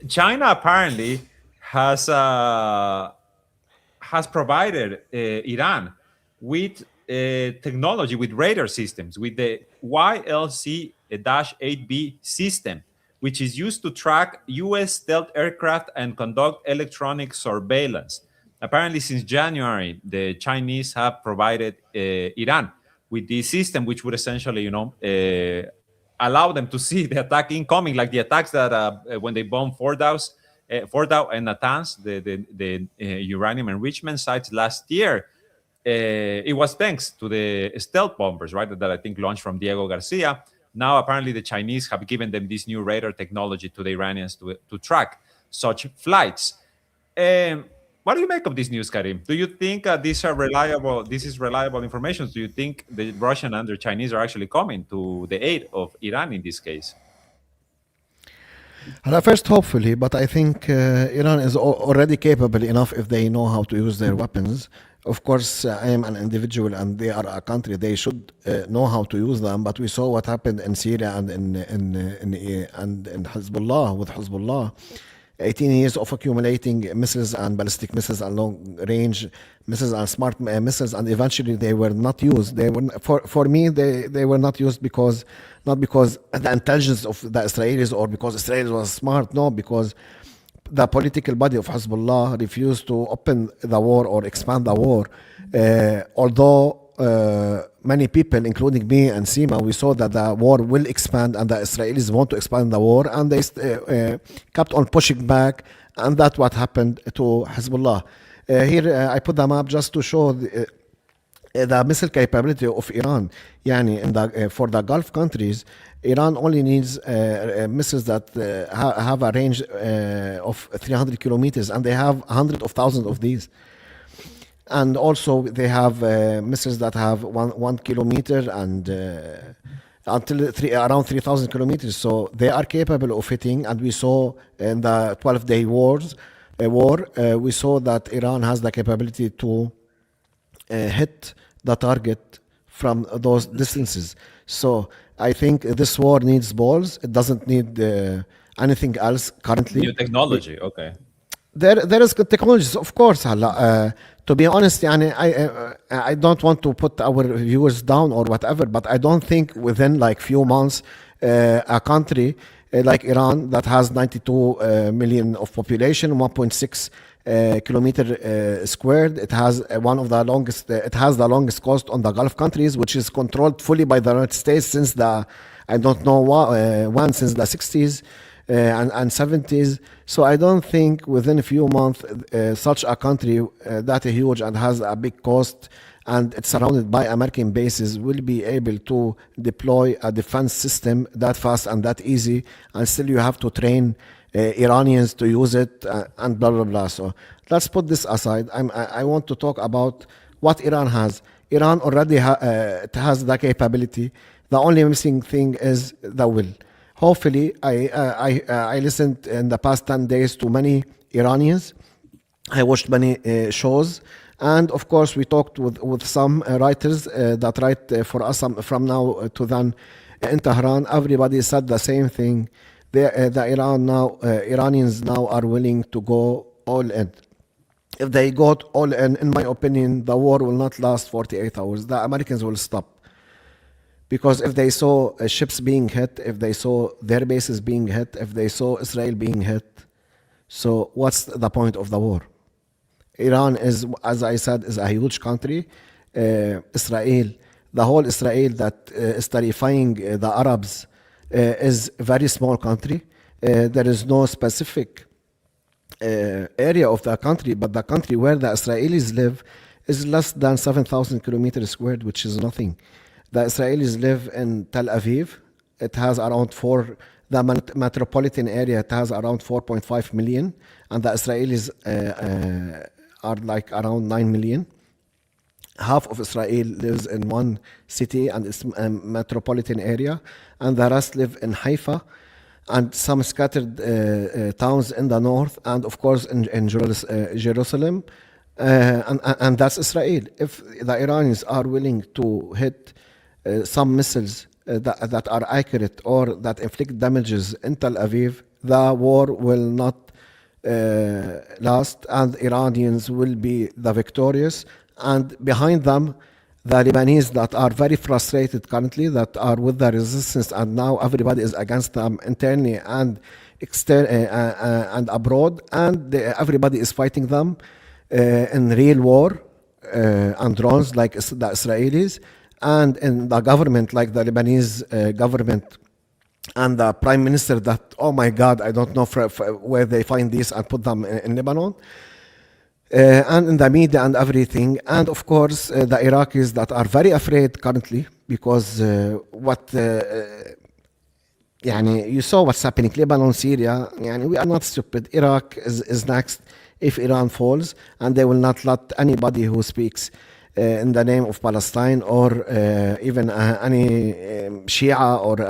China apparently has provided Iran with technology, with radar systems, with the YLC-8B system, which is used to track U.S. stealth aircraft and conduct electronic surveillance. Apparently, since January, the Chinese have provided Iran with this system, which would essentially, allow them to see the attack incoming, like the attacks that when they bombed Fordow and Natanz, the uranium enrichment sites last year. It was thanks to the stealth bombers, right, that I think launched from Diego Garcia. Now, apparently, the Chinese have given them this new radar technology to the Iranians to track such flights. What do you make of this news, Karim? Do you think these are reliable? This is reliable information. Do you think the Russian and the Chinese are actually coming to the aid of Iran in this case? At first, hopefully, but I think Iran is already capable enough if they know how to use their weapons. Of course, I am an individual and they are a country. They should know how to use them. But we saw what happened in Syria and in Hezbollah, with Hezbollah. 18 years of accumulating missiles and ballistic missiles and long-range missiles and smart missiles, and eventually they were not used. They were, for me, they were not used not because the intelligence of the Israelis or because Israel was smart. No, because the political body of Hezbollah refused to open the war or expand the war. Although many people, including me and Sima, we saw that the war will expand and the Israelis want to expand the war, and they kept on pushing back, and that's what happened to Hezbollah. Here I put them up just to show the missile capability of Iran. For the Gulf countries, Iran only needs missiles that have a range of 300 kilometers, and they have hundreds of thousands of these. And also they have missiles that have 1 kilometer and until around 3,000 kilometers. So they are capable of hitting. And we saw in the 12-day war, we saw that Iran has the capability to hit the target from those distances. So I think this war needs balls. It doesn't need anything else currently. New technology, okay. There is technologies, of course. To be honest, I don't want to put our viewers down or whatever, but I don't think within like few months, a country like Iran that has 92 million of population, 1.6 kilometer squared. It has one of the longest. It has the longest coast on the Gulf countries, which is controlled fully by the United States since I don't know when, since the 60s. And 70s. So I don't think within a few months such a country that huge and has a big cost and it's surrounded by American bases will be able to deploy a defense system that fast and that easy, and still you have to train Iranians to use it and blah blah blah. So let's put this aside. I want to talk about what Iran has. Iran already it has the capability. The only missing thing is the will. Hopefully, I listened in the past 10 days to many Iranians. I watched many shows. And of course, we talked with some writers that write for us from now to then in Tehran. Everybody said the same thing. Iranians now are willing to go all in. If they go all in my opinion, the war will not last 48 hours. The Americans will stop. Because if they saw ships being hit, if they saw their bases being hit, if they saw Israel being hit, so what's the point of the war? Iran is, as I said, is a huge country. Israel, the whole Israel that is terrifying the Arabs is a very small country. There is no specific area of the country, but the country where the Israelis live is less than 7,000 kilometers squared, which is nothing. The Israelis live in Tel Aviv. It has around The metropolitan area, it has around 4.5 million, and the Israelis are like around 9 million. Half of Israel lives in one city and its metropolitan area, and the rest live in Haifa and some scattered towns in the north, and of course in Jerusalem, and that's Israel. If the Iranians are willing to hit some missiles that are accurate or that inflict damages in Tel Aviv, the war will not last, and Iranians will be the victorious. And behind them, the Lebanese that are very frustrated currently, that are with the resistance, and now everybody is against them internally and and abroad, and everybody is fighting them in real war and drones like the Israelis, and in the government like the Lebanese government and the prime minister that, oh my God, I don't know where they find these and put them in Lebanon. And in the media and everything, and of course the Iraqis that are very afraid currently because you saw what's happening, Lebanon, Syria. We are not stupid. Iraq is next if Iran falls, and they will not let anybody who speaks in the name of Palestine or even any Shia or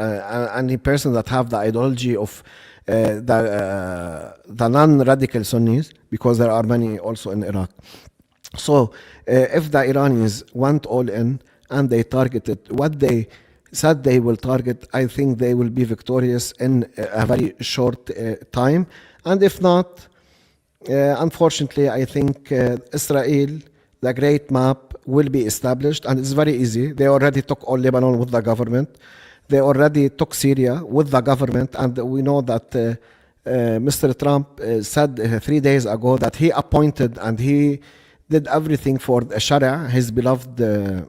any person that have the ideology of the non-radical Sunnis, because there are many also in Iraq. So if the Iranians went all in and they targeted what they said they will target, I think they will be victorious in a very short time. And if not, unfortunately, I think Israel, the great map, will be established, and it's very easy. They already took all Lebanon with the government. They already took Syria with the government, and we know that Mr. Trump said 3 days ago that he appointed and he did everything for Sharia, his beloved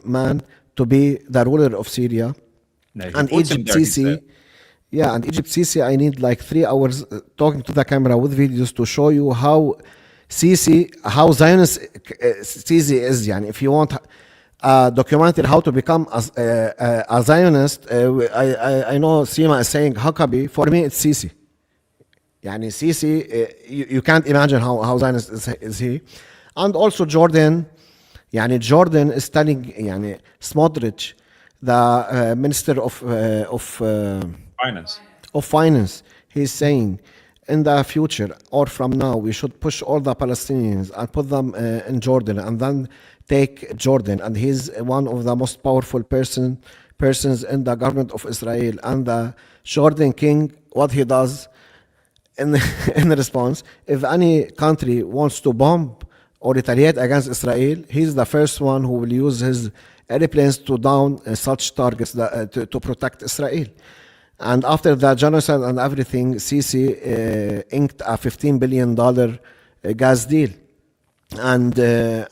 man, to be the ruler of Syria. No, and Egypt Sisi, and Egypt Sisi, I need like 3 hours talking to the camera with videos to show you how Zionist Sisi is. If you want documented how to become a Zionist, I know Sima is saying Huckabee. For me, it's Sisi. Sisi, you can't imagine how Zionist is he. And also Jordan. Jordan is telling Smotrich, the minister of finance, he's saying in the future or from now we should push all the Palestinians and put them in Jordan and then take Jordan. And he's one of the most powerful persons in the government of Israel. And the Jordan king, what he does in response, if any country wants to bomb or retaliate against Israel, he's the first one who will use his airplanes to down such targets to protect Israel. And after the genocide and everything, Sisi inked a $15 billion gas deal. And the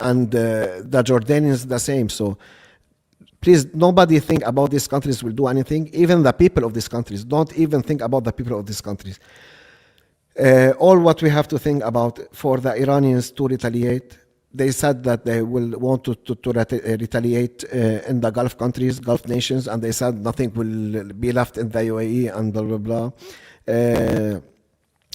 Jordanians the same. So please, nobody think about these countries will do anything. Even the people of these countries, don't even think about the people of these countries. All what we have to think about for the Iranians to retaliate, they said that they will want to retaliate in the Gulf countries, Gulf nations, and they said nothing will be left in the UAE and blah, blah, blah.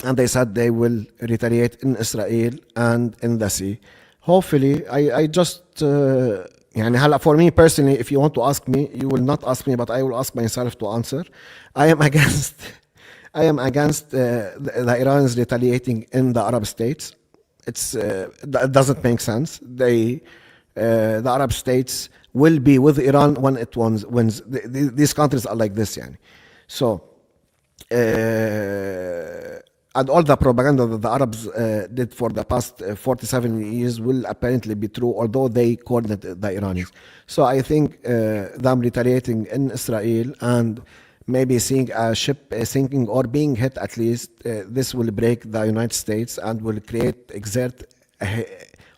And they said they will retaliate in Israel and in the sea. Hopefully, I just, for me personally, if you want to ask me, you will not ask me, but I will ask myself to answer. I am against the Iranians retaliating in the Arab states. It doesn't make sense. The Arab states will be with Iran when it wins. These countries are like this, So, and all the propaganda that the Arabs did for the past 47 years will apparently be true, although they called it the Iranians. So I think them retaliating in Israel and maybe seeing a ship sinking or being hit at least, this will break the United States and will exert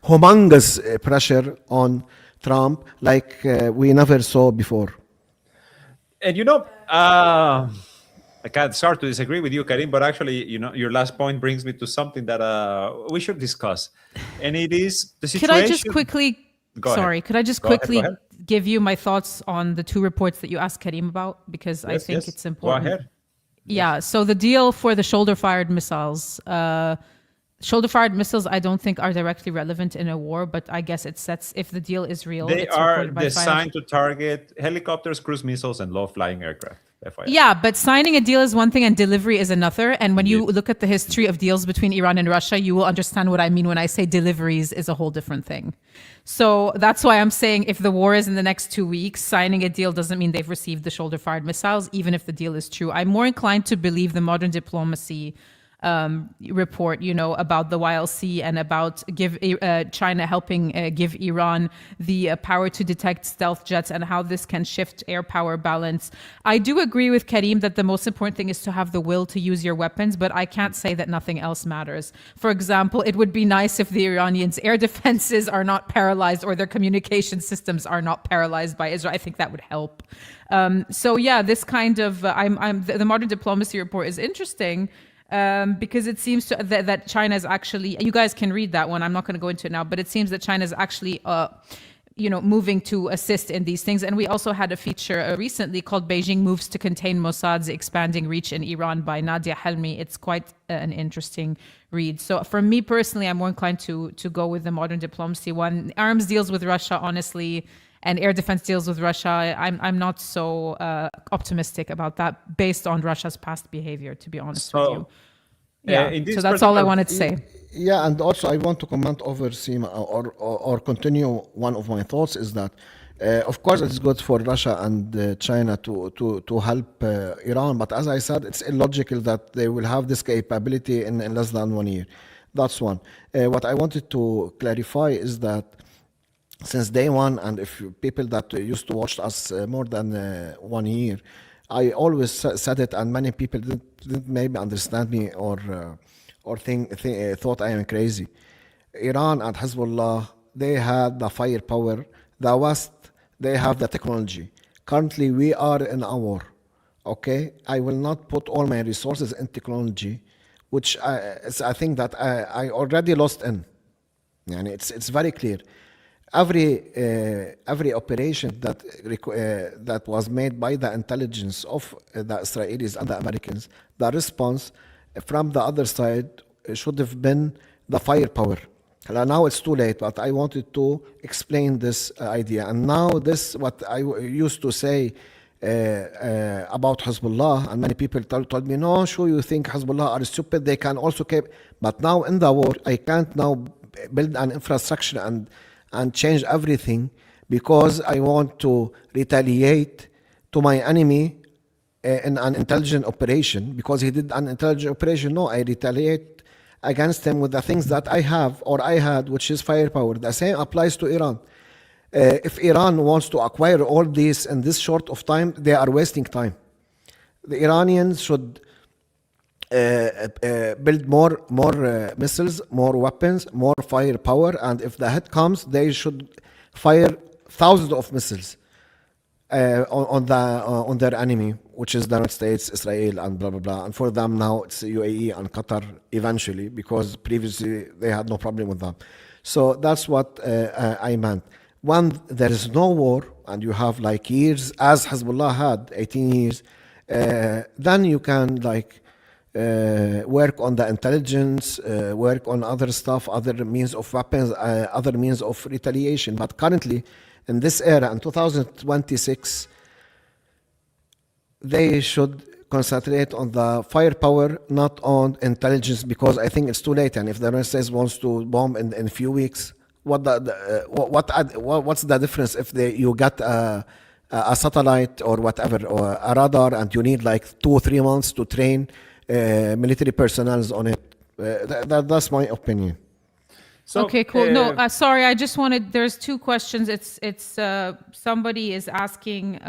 humongous pressure on Trump like we never saw before. And I can't start to disagree with you, Karim, but actually, your last point brings me to something that we should discuss. And it is the situation. Could I just quickly, give you my thoughts on the two reports that you asked Karim about? Because I think it's important. Go ahead. Yeah. So the deal for the shoulder-fired missiles. Shoulder-fired missiles, I don't think are directly relevant in a war, but I guess it sets if the deal is real. They it's are reported by designed to target helicopters, cruise missiles, and low-flying aircraft. FYI. Yeah, but signing a deal is one thing and delivery is another. And when you look at the history of deals between Iran and Russia, you will understand what I mean when I say deliveries is a whole different thing. So that's why I'm saying if the war is in the next 2 weeks, signing a deal doesn't mean they've received the shoulder-fired missiles, even if the deal is true. I'm more inclined to believe the modern diplomacy report, about the YLC and about China helping give Iran the power to detect stealth jets and how this can shift air power balance. I do agree with Karim that the most important thing is to have the will to use your weapons, but I can't say that nothing else matters. For example, it would be nice if the Iranians' air defenses are not paralyzed or their communication systems are not paralyzed by Israel. I think that would help. This kind of the modern diplomacy report is interesting. Because it seems that China is actually, you guys can read that one, I'm not going to go into it now, but it seems that China is actually, moving to assist in these things. And we also had a feature recently called Beijing Moves to Contain Mossad's Expanding Reach in Iran by Nadia Helmi. It's quite an interesting read. So for me personally, I'm more inclined to go with the modern diplomacy one. Arms deals with Russia, honestly, and air defense deals with Russia, I'm not so optimistic about that based on Russia's past behavior, to be honest with you. Yeah, so that's all I wanted to say. Yeah, and also I want to comment over Seema or continue one of my thoughts is that, of course, it's good for Russia and China to help Iran, but as I said, it's illogical that they will have this capability in less than 1 year. That's one. What I wanted to clarify is that since day one, and if people that used to watch us more than 1 year, I always said it, and many people didn't maybe understand me or thought I am crazy. Iran and Hezbollah, they had the firepower. The West, they have the technology. Currently, we are in a war. Okay, I will not put all my resources in technology, which I think that I already lost in. And it's very clear. Every operation that was made by the intelligence of the Israelis and the Americans, the response from the other side should have been the firepower. Now it's too late, but I wanted to explain this idea. And now this, what I used to say about Hezbollah, and many people told me, no, sure, you think Hezbollah are stupid, they can also keep. But now in the war, I can't now build an infrastructure and change everything because I want to retaliate to my enemy in an intelligent operation because he did an intelligent operation. No, I retaliate against him with the things that I have or I had, which is firepower. The same applies to Iran. If Iran wants to acquire all this in this short of time, they are wasting time. The Iranians should build more missiles, more weapons, more firepower, and if the hit comes, they should fire thousands of missiles on their enemy, which is the United States, Israel, and blah blah blah. And for them now, it's UAE and Qatar eventually, because previously they had no problem with them. So that's what I meant. When there is no war and you have like years, as Hezbollah had 18 years, then you can work on the intelligence, work on other stuff, other means of weapons, other means of retaliation. But currently, in this era, in 2026, they should concentrate on the firepower, not on intelligence, because I think it's too late. And if the United States wants to bomb in a few weeks, what's the difference if you get a satellite or whatever, or a radar, and you need like 2 or 3 months to train military personnel on it? That's my opinion. So, okay, cool. Sorry, I just wanted, there's 2 questions. It's somebody is asking,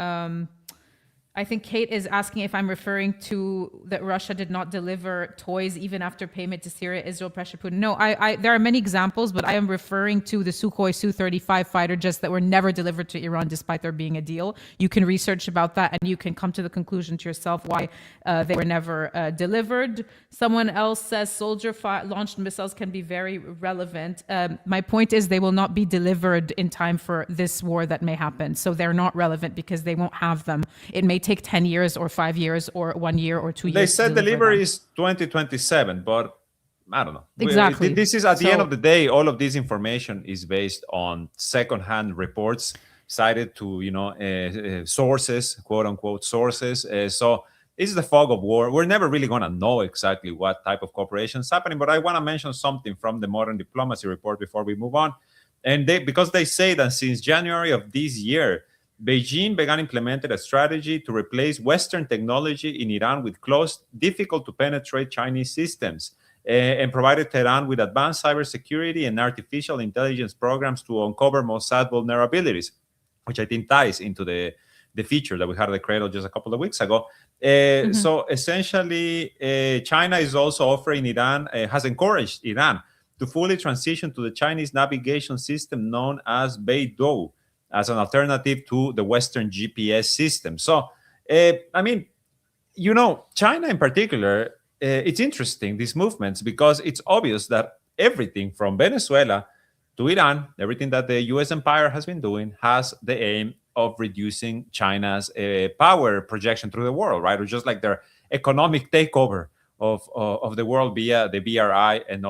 I think Kate is asking if I'm referring to that Russia did not deliver toys even after payment to Syria, Israel pressure Putin. No, there are many examples, but I am referring to the Sukhoi Su-35 fighter jets that were never delivered to Iran despite there being a deal. You can research about that and you can come to the conclusion to yourself why they were never delivered. Someone else says soldier-launched missiles can be very relevant. My point is they will not be delivered in time for this war that may happen. So they're not relevant because they won't have them. It may take take 10 years or 5 years or 1 year or 2 years. They to said deliver delivery them. is 2027, but I don't know. Exactly. This is, at the end So- of the day, all of this information is based on secondhand reports cited to, sources, quote unquote sources. So it's the fog of war. We're never really going to know exactly what type of cooperation is happening. But I want to mention something from the Modern Diplomacy report before we move on. And because they say that since January of this year, Beijing began implementing a strategy to replace Western technology in Iran with closed, difficult to penetrate Chinese systems, and provided Tehran with advanced cybersecurity and artificial intelligence programs to uncover Mossad vulnerabilities, which I think ties into the feature that we had at the Cradle just a couple of weeks ago. So essentially, China is also offering has encouraged Iran to fully transition to the Chinese navigation system known as Beidou, as an alternative to the Western GPS system. So, China in particular, it's interesting, these movements, because it's obvious that everything from Venezuela to Iran, everything that the U.S. empire has been doing, has the aim of reducing China's power projection through the world, right? Or just like their economic takeover of the world via the BRI and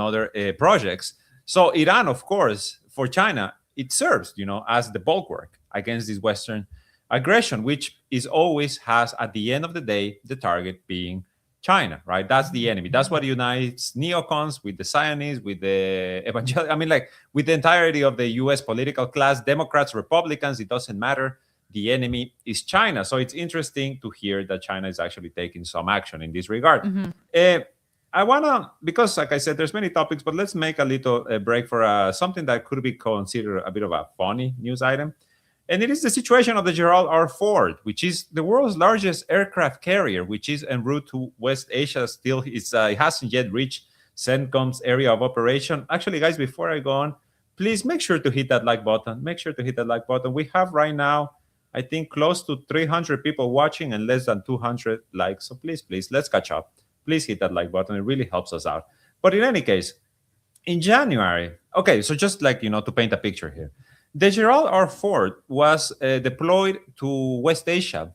other projects. So Iran, of course, for China, it serves, as the bulwark against this Western aggression, which is always has, at the end of the day, the target being China, right? That's the enemy. That's what unites neocons with the Zionists, with the evangelical, with the entirety of the U.S. political class, Democrats, Republicans, it doesn't matter. The enemy is China. So it's interesting to hear that China is actually taking some action in this regard. I want to, because like I said, there's many topics, but let's make a little break for something that could be considered a bit of a funny news item. And it is the situation of the Gerald R. Ford, which is the world's largest aircraft carrier, which is en route to West Asia. Still, it hasn't yet reached CENTCOM's area of operation. Actually, guys, before I go on, please make sure to hit that like button. Make sure to hit that like button. We have right now, I think, close to 300 people watching and less than 200 likes. So please, let's catch up. Please hit that like button. It really helps us out. But in any case, in January, okay, so just to paint a picture here, the Gerald R. Ford was deployed to West Asia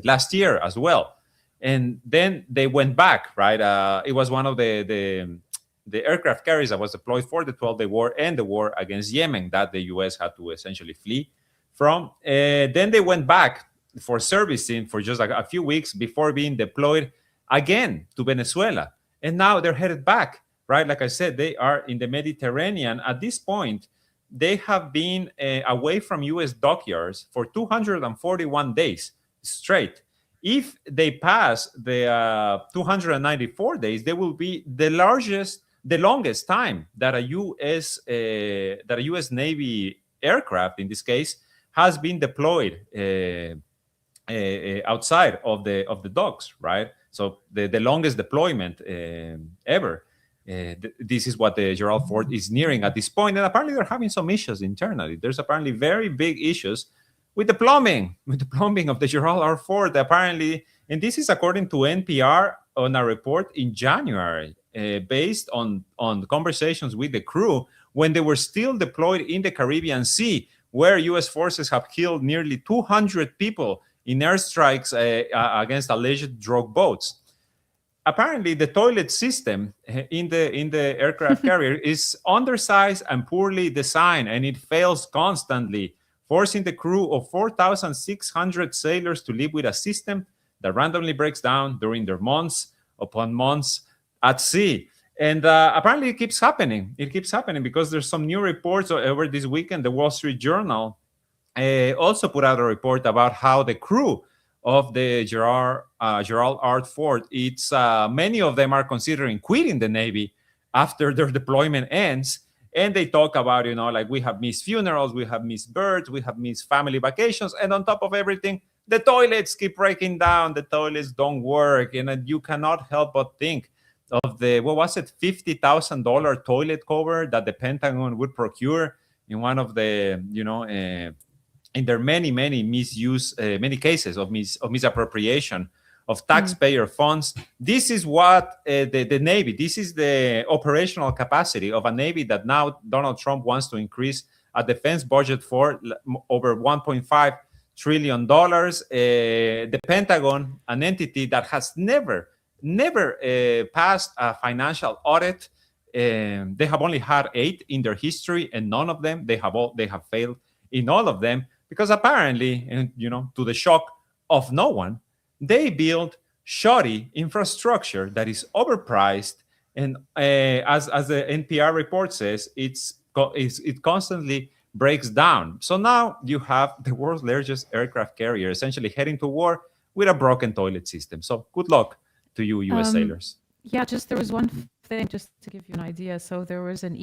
last year as well. And then they went back, right? It was one of the aircraft carriers that was deployed for the 12-day war and the war against Yemen that the U.S. had to essentially flee from. Then they went back for servicing for just a few weeks before being deployed again to Venezuela. And now they're headed back, right? Like I said, they are in the Mediterranean. At this point, they have been away from U.S. dockyards for 241 days straight. If they pass the 294 days, they will be the longest time that a U.S. Navy aircraft, in this case, has been deployed outside of the docks, right? So the longest deployment ever. This is what the Gerald Ford is nearing at this point. And apparently they're having some issues internally. There's apparently very big issues with the plumbing of the Gerald R. Ford, apparently. And this is according to NPR on a report in January, based on conversations with the crew when they were still deployed in the Caribbean Sea, where U.S. forces have killed nearly 200 people in airstrikes against alleged drug boats. Apparently, the toilet system in the aircraft carrier is undersized and poorly designed, and it fails constantly, forcing the crew of 4,600 sailors to live with a system that randomly breaks down during their months upon months at sea. And apparently, it keeps happening. It keeps happening because there's some new reports over this weekend. The Wall Street Journal also put out a report about how the crew of the Gerald R. Ford, many of them are considering quitting the Navy after their deployment ends. And they talk about, we have missed funerals, we have missed births, we have missed family vacations. And on top of everything, the toilets keep breaking down. The toilets don't work. And you cannot help but think of the, $50,000 toilet cover that the Pentagon would procure in one of the, in their many cases of misappropriation of taxpayer funds. This is what the Navy, this is the operational capacity of a Navy that now Donald Trump wants to increase a defense budget for over $1.5 trillion. The Pentagon, an entity that has never passed a financial audit. They have only had 8 in their history, and none of them they have failed in all of them because apparently, and to the shock of no one, they build shoddy infrastructure that is overpriced, and as the NPR report says, it constantly breaks down. So now you have the world's largest aircraft carrier essentially heading to war with a broken toilet system. So good luck to you, U.S. sailors. Yeah, just there was one thing, just to give you an idea. So there was an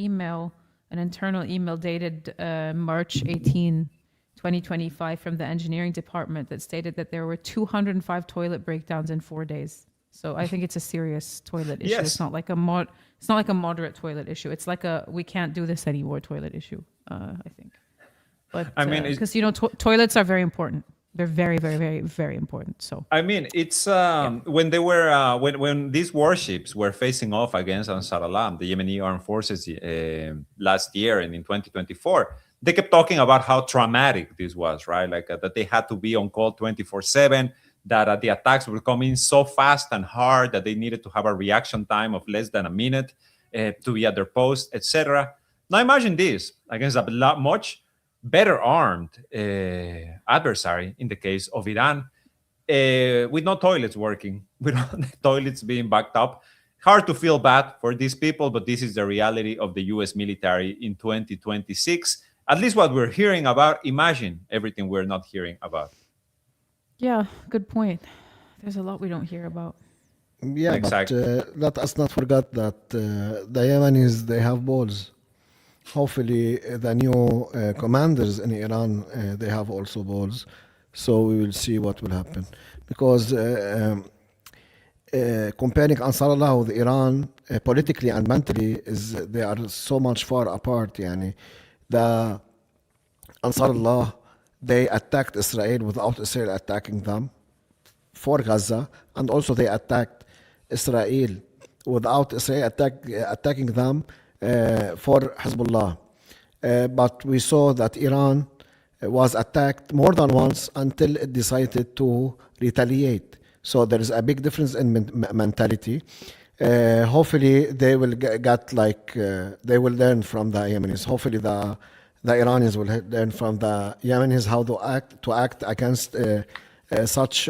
internal email dated March 18, 2025 from the engineering department that stated that there were 205 toilet breakdowns in 4 days. So I think it's a serious toilet issue. Yes. It's not like a moderate toilet issue. It's like we can't do this anymore toilet issue, I think. But I mean, because toilets are very important. They're very, very, very, very important. So I mean, it's when they were when these warships were facing off against Ansar Allah, the Yemeni armed forces, last year and in 2024, they kept talking about how traumatic this was, right? Like that they had to be on call 24/7, that the attacks would come in so fast and hard that they needed to have a reaction time of less than a minute to be at their post, etc. Now imagine this against a much better armed adversary in the case of Iran, with no toilets working, with the toilets being backed up. Hard to feel bad for these people, but this is the reality of the US military in 2026. At least what we're hearing about. Imagine everything we're not hearing about. yeah, good point. There's a lot we don't hear about. Yeah, Exactly. but let us not forget that the Yemenis, they have balls. Hopefully, the new commanders in Iran, they have also balls. So we will see what will happen. Because comparing Ansar Allah with Iran, politically and mentally, they are so much far apart. Yani. The Ansar Allah, they attacked Israel without Israel attacking them for Gaza, and also they attacked Israel without Israel attacking them for Hezbollah. But we saw that Iran was attacked more than once until it decided to retaliate. So there is a big difference in mentality. Hopefully they will they will learn from the Yemenis. Hopefully the Iranians will learn from the Yemenis how to act against such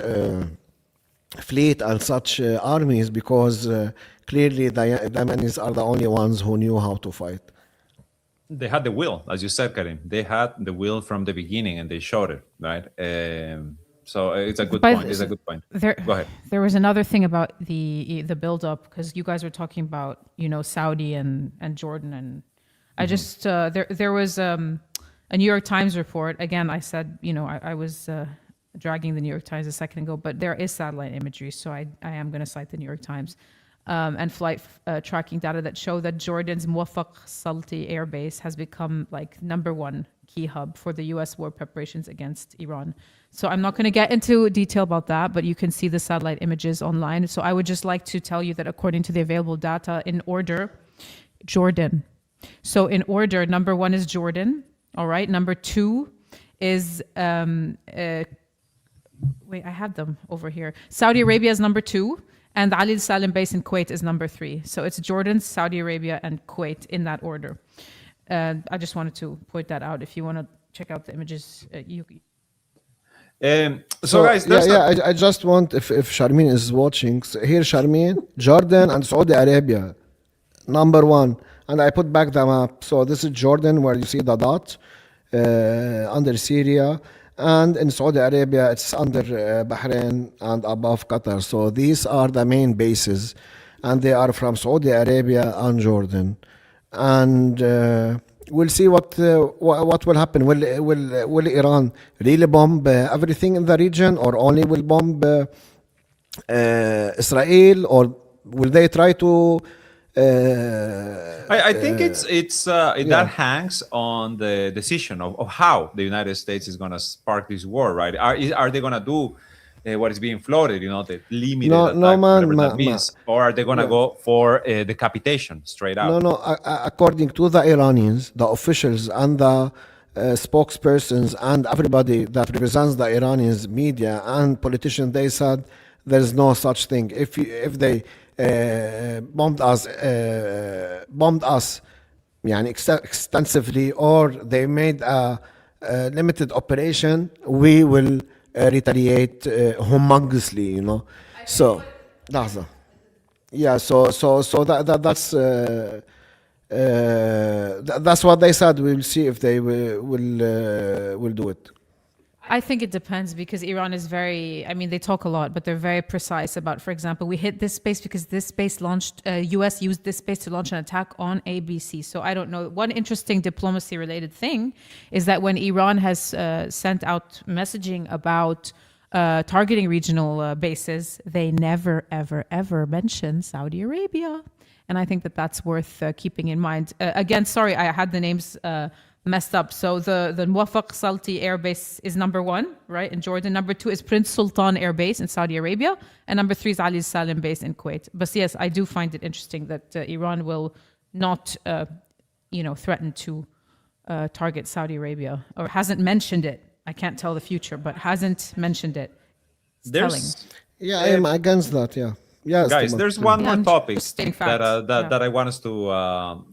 fleet and such armies, because clearly the Yemenis are the only ones who knew how to fight. They had the will, as you said, Karim. They had the will from the beginning, and they showed it, right? So it's a good point. It's a good point. Go ahead. There was another thing about the build-up, because you guys were talking about Saudi and Jordan, and I just there was a New York Times report. Again, I said I was dragging the New York Times a second ago, but there is satellite imagery, so I am going to cite the New York Times. And flight tracking data that show that Jordan's Muwafaq Salti Air Base has become like #1 key hub for the U.S. war preparations against Iran. So I'm not going to get into detail about that, but you can see the satellite images online. So I would just like to tell you that according to the available data, in order, Jordan. So in order, #1 is Jordan. All right. #2 is wait, I have them over here. Saudi Arabia is #2. And the Ali Salim base in Kuwait is #3. So it's Jordan, Saudi Arabia, and Kuwait in that order. I just wanted to point that out. If you want to check out the images, So guys, I just want, if Sharmeen is watching, so here Sharmeen, Jordan and Saudi Arabia, #1. And I put back the map. So this is Jordan, where you see the dot under Syria. And in Saudi Arabia, it's under Bahrain and above Qatar. So these are the main bases, and they are from Saudi Arabia and Jordan. And we'll see what will happen. Will Iran really bomb everything in the region, or only will bomb Israel, or will they try to? I think that hangs on the decision of how the United States is going to spark this war, right? Are they going to do what is being floated, the limited attack, whatever that means, or are they going to go for decapitation straight out? No. According to the Iranians, the officials and the spokespersons and everybody that represents the Iranians, media and politicians, they said there is no such thing. If they bombed us يعني extensively, or they made a limited operation, we will retaliate humongously, you know. So لحظة. Yeah, so that's what they said. We'll see if they will do it. I think it depends, because Iran is very, I mean, they talk a lot, but they're very precise about, for example, we hit this base because this base launched, US used this base to launch an attack on ABC. So I don't know. One interesting diplomacy related thing is that when Iran has sent out messaging about targeting regional bases, they never, ever, ever mention Saudi Arabia. And I think that that's worth keeping in mind. Again, sorry, I had the names messed up. So the Muwafaq Salti Air Base is number 1, right, in Jordan. Number 2 is Prince Sultan Air Base in Saudi Arabia. And number 3 is Ali Salim Base in Kuwait. But yes, I do find it interesting that Iran will not, threaten to target Saudi Arabia, or hasn't mentioned it. I can't tell the future, but hasn't mentioned it. It's telling. Yeah, I am against that, yeah. Yes, guys, there's one more topic that I want us to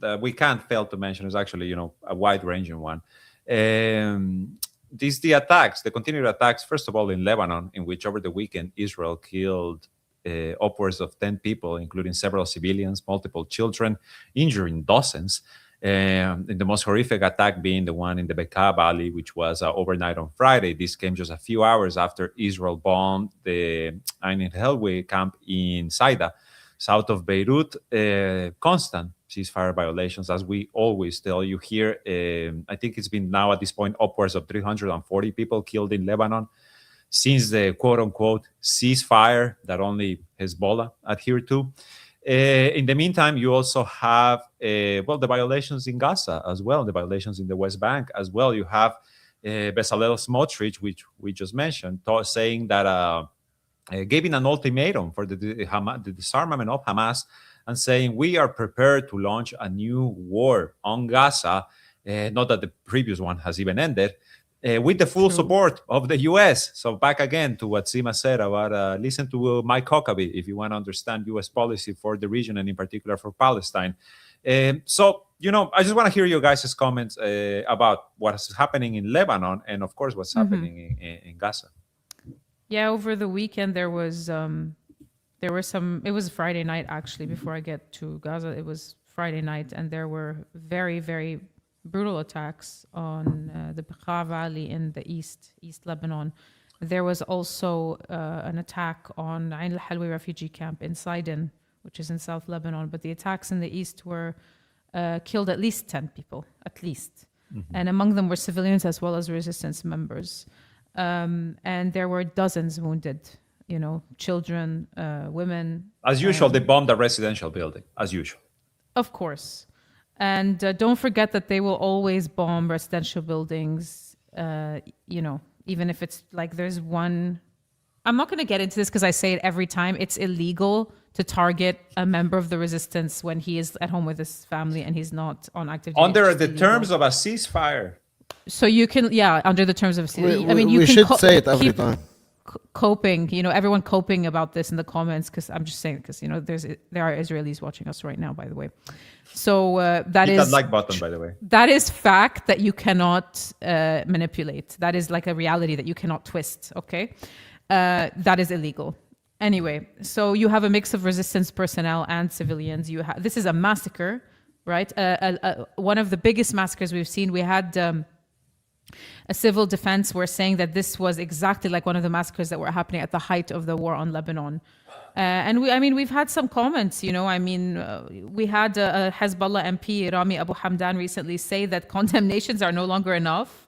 that we can't fail to mention. Is actually a wide-ranging one. These the attacks, the continued attacks. First of all, in Lebanon, in which over the weekend Israel killed upwards of 10 people, including several civilians, multiple children, injuring dozens. In the most horrific attack being the one in the Bekaa Valley, which was overnight on Friday. This came just a few hours after Israel bombed the Ein el-Helwi camp in Saida, south of Beirut. Constant ceasefire violations, as we always tell you here. I think it's been now at this point upwards of 340 people killed in Lebanon since the quote-unquote ceasefire that only Hezbollah adhered to. In the meantime, you also have, the violations in Gaza as well, the violations in the West Bank as well. You have Bezalel Smotrich, which we just mentioned, saying that giving an ultimatum for the disarmament of Hamas and saying we are prepared to launch a new war on Gaza, not that the previous one has even ended, with the full support of the U.S. So back again to what Sima said about listen to Mike Huckabee if you want to understand U.S. policy for the region and in particular for Palestine. I just want to hear your guys' comments about what's happening in Lebanon and, of course, what's happening in Gaza. Yeah, over the weekend there were some. It was Friday night actually. Before I get to Gaza, it was Friday night, and there were very, very brutal attacks on the Bekaa Valley in the East Lebanon. There was also an attack on Ein al-Helwi refugee camp in Sidon, which is in South Lebanon. But the attacks in the east were killed at least 10 people, at least. Mm-hmm. And among them were civilians as well as resistance members. And there were dozens wounded, children, women. As usual, they bombed a residential building, as usual. Of course. And don't forget that they will always bomb residential buildings, even if it's like there's one. I'm not going to get into this because I say it every time. It's illegal to target a member of the resistance when he is at home with his family and he's not on active duty. Under the terms of a ceasefire. So you can, under the terms of a ceasefire. We should say it every time. Coping, everyone coping about this in the comments, because I'm just saying, because there are Israelis watching us right now, by the way. So that hit is that like button, by the way. That is fact that you cannot manipulate. That is like a reality that you cannot twist. Okay, that is illegal. Anyway, so you have a mix of resistance personnel and civilians. This is a massacre, right? One of the biggest massacres we've seen. We had. A civil defense were saying that this was exactly like one of the massacres that were happening at the height of the war on Lebanon. And we've had some comments, we had a Hezbollah MP, Rami Abu Hamdan, recently say that condemnations are no longer enough.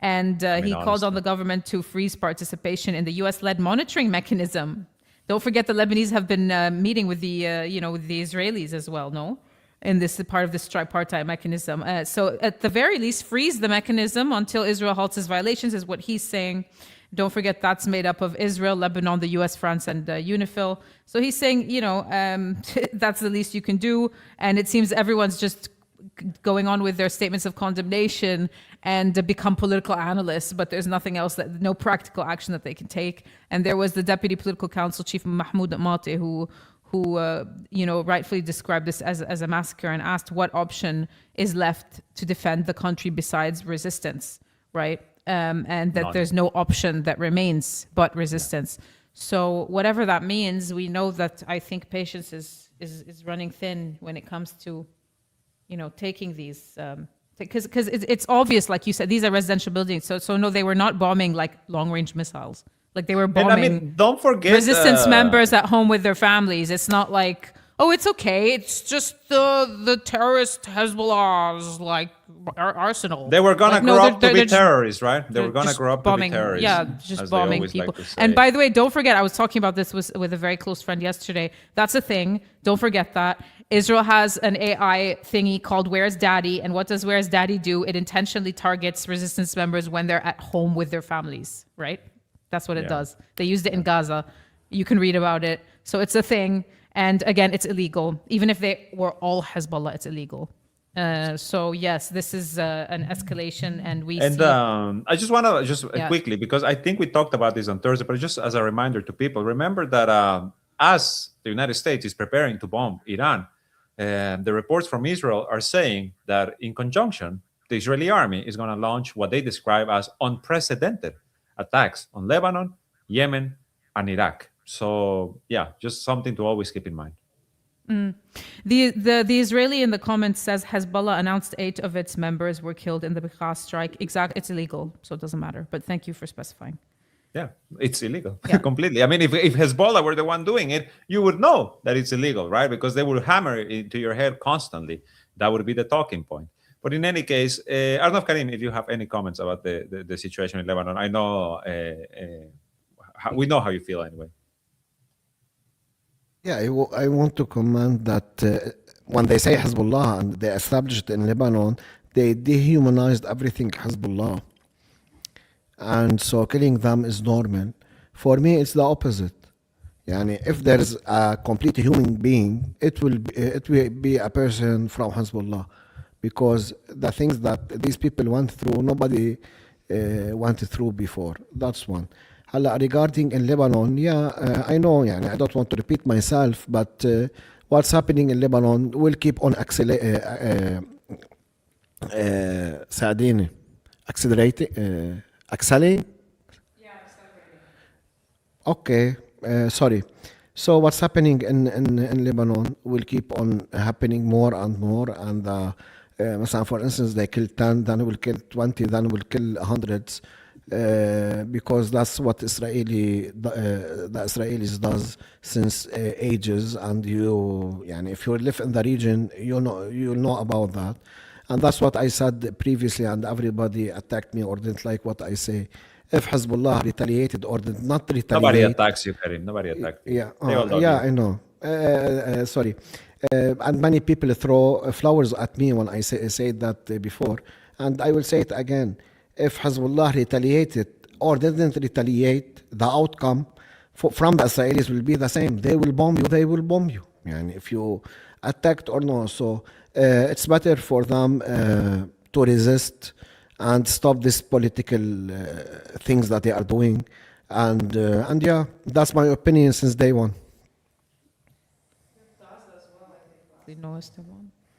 And he called on the government to freeze participation in the US-led monitoring mechanism. Don't forget the Lebanese have been meeting with the, with the Israelis as well, no? In this part of this tripartite mechanism. So at the very least, freeze the mechanism until Israel halts its violations is what he's saying. Don't forget that's made up of Israel, Lebanon, the US, France, and UNIFIL. So he's saying, that's the least you can do. And it seems everyone's just going on with their statements of condemnation and become political analysts, but there's nothing else, no practical action that they can take. And there was the deputy political council chief Mahmoud Mati who rightfully described this as a massacre and asked what option is left to defend the country besides resistance, right? And that there's no option that remains but resistance. So whatever that means, we know that I think patience is running thin when it comes to, taking these, because it's obvious, like you said, these are residential buildings. So no, they were not bombing like long-range missiles. Like they were bombing don't forget resistance members at home with their families. It's not like, oh, it's okay. It's just the terrorist Hezbollah's arsenal. They were gonna grow up to be terrorists, right? They were gonna grow up to be terrorists. Yeah, just bombing people. And by the way, don't forget, I was talking about this with a very close friend yesterday. That's a thing. Don't forget that. Israel has an AI thingy called Where's Daddy? And what does Where's Daddy do? It intentionally targets resistance members when they're at home with their families, right? That's what it does. They used it in Gaza. You can read about it. So it's a thing. And again, it's illegal. Even if they were all Hezbollah, it's illegal. So yes, this is an escalation, and we. And I just want to quickly, because I think we talked about this on Thursday, but just as a reminder to people, remember that as the United States is preparing to bomb Iran, the reports from Israel are saying that in conjunction, the Israeli army is going to launch what they describe as unprecedented attacks on Lebanon, Yemen, and Iraq. So yeah, just something to always keep in mind. The Israeli in the comments says Hezbollah announced 8 of its members were killed in the Bikha strike. Exactly, it's illegal, so it doesn't matter. But thank you for specifying. Yeah, it's illegal completely. I mean, if Hezbollah were the one doing it, you would know that it's illegal, right? Because they would hammer it into your head constantly. That would be the talking point. But in any case, Arnav Karim, if you have any comments about the situation in Lebanon, I know we know how you feel anyway. Yeah, I want to comment that when they say Hezbollah and they established in Lebanon, they dehumanized everything Hezbollah. And so killing them is normal. For me, it's the opposite. Yani, if there is a complete human being, it will be a person from Hezbollah. Because the things that these people went through, nobody went through before. That's one. Regarding in Lebanon, I know, I don't want to repeat myself, but what's happening in Lebanon will keep on accelerating. Accelerating? Yeah, accelerating. Okay, sorry. So what's happening in Lebanon will keep on happening more and more. And for instance, they kill 10, then will kill 20, then will kill hundreds. Because that's what the Israelis does since ages, and if you live in the region, you'll know about that, and that's what I said previously. And everybody attacked me or didn't like what I say. If Hezbollah retaliated or did not retaliate, nobody attacks you, Karim. Nobody attacked you. I know. Sorry, and many people throw flowers at me when I said that before, and I will say it again. If Hezbollah retaliated or didn't retaliate, the outcome from the Israelis will be the same. They will bomb you. And if you attacked or no. So it's better for them to resist and stop this political things that they are doing. And that's my opinion since day one.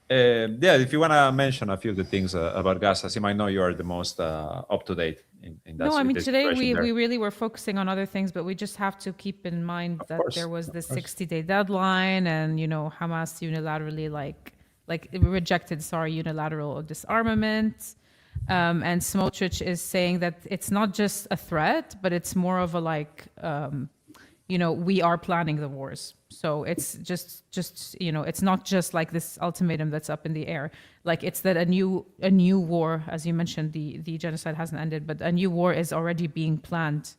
If you want to mention a few of the things about Gaza, Sim, I know you are the most up to date in that. No, I mean, today we really were focusing on other things, but we just have to keep in mind that there was this 60-day deadline, and Hamas unilaterally rejected unilateral disarmament, and Smotrich is saying that it's not just a threat, but it's more of a we are planning the wars. So it's just it's not just like this ultimatum that's up in the air. Like it's that a new war, as you mentioned, the genocide hasn't ended, but a new war is already being planned.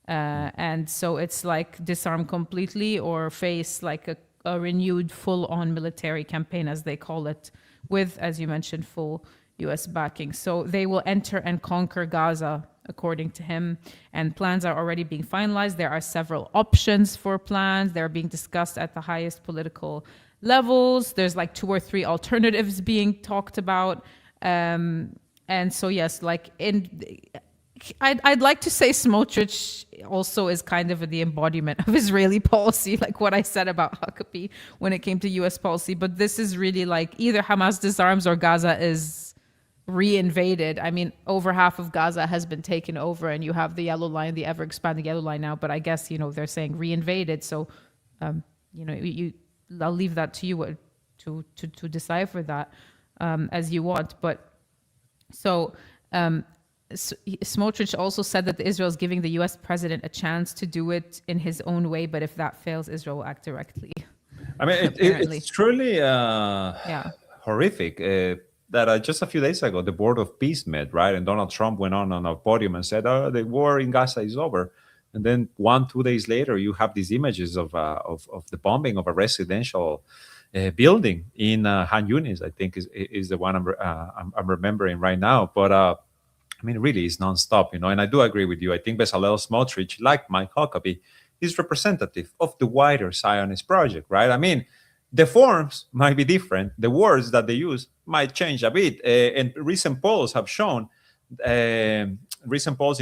And so it's like disarm completely or face like a renewed full-on military campaign, as they call it, with, as you mentioned, full U.S. backing. So they will enter and conquer Gaza, according to him, and plans are already being finalized. There are several options for plans. They're being discussed at the highest political levels. There's like 2 or 3 alternatives being talked about. And so, yes, like I'd like to say Smotrich also is kind of the embodiment of Israeli policy, like what I said about Huckabee when it came to U.S. policy. But this is really like either Hamas disarms or Gaza is re-invaded. I mean, over half of Gaza has been taken over, and you have the yellow line, the ever-expanding yellow line now. But I guess, they're saying re-invaded. So, I'll leave that to you to decipher that as you want. But so... Smotrich also said that Israel is giving the U.S. president a chance to do it in his own way, but if that fails, Israel will act directly. I mean, it's truly horrific that just a few days ago, the Board of Peace met, right? And Donald Trump went on a podium and said, the war in Gaza is over. And then 1-2 days later, you have these images of the bombing of a residential building in Han Yunis, I think is the one I'm remembering right now. But I mean, really, it's nonstop, and I do agree with you. I think Bezalel Smotrich, like Mike Huckabee, is representative of the wider Zionist project, right? I mean, the forms might be different. The words that they use might change a bit. And recent polls in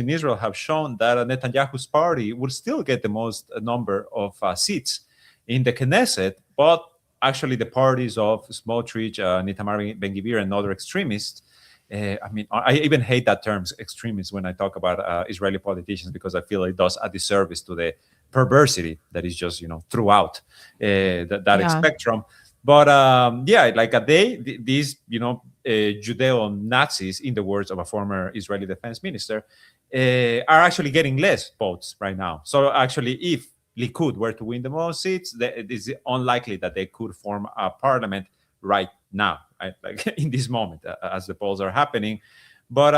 Israel have shown that Netanyahu's party would still get the most number of seats in the Knesset, but actually the parties of Smotrich, Itamar Ben-Gvir, and other extremists, I mean, I even hate that term, extremists, when I talk about Israeli politicians, because I feel it does a disservice to the perversity that is just, throughout that spectrum. But like a day, these, Judeo-Nazis, in the words of a former Israeli defense minister, are actually getting less votes right now. So actually, if Likud were to win the most seats, it is unlikely that they could form a parliament right now, right? Like in this moment, as the polls are happening. But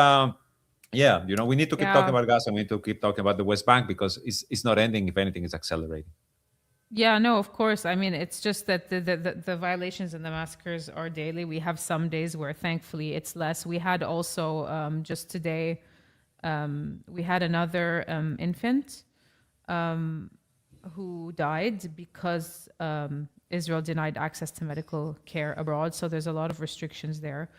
we need to keep talking about Gaza. We need to keep talking about the West Bank, because it's not ending. If anything, it's accelerating. Yeah, no, of course. I mean, it's just that the violations and the massacres are daily. We have some days where, thankfully, it's less. We had also just today, we had another infant who died because Israel denied access to medical care abroad. So there's a lot of restrictions there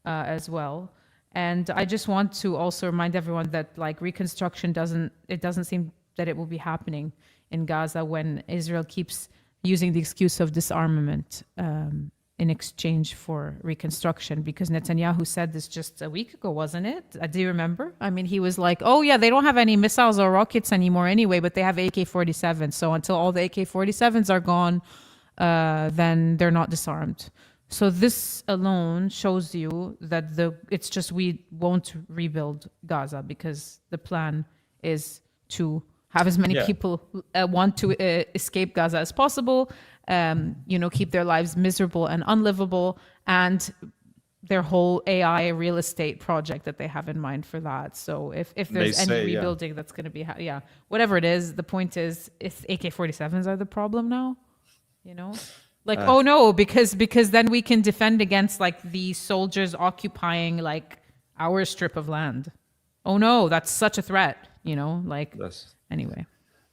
as well. And I just want to also remind everyone that like reconstruction doesn't seem that it will be happening in Gaza when Israel keeps using the excuse of disarmament in exchange for reconstruction, because Netanyahu said this just a week ago, wasn't it? Do you remember? I mean, he was like, oh yeah, they don't have any missiles or rockets anymore anyway, but they have AK-47. So until all the AK-47s are gone, then they're not disarmed. So this alone shows you that it's just we won't rebuild Gaza, because the plan is to have as many people want to escape Gaza as possible, keep their lives miserable and unlivable, and their whole AI real estate project that they have in mind for that. So if there's any rebuilding that's going to be, whatever it is, the point is, if AK-47s are the problem now, like, oh no, because then we can defend against like the soldiers occupying like our strip of land. Oh no, that's such a threat, Anyway.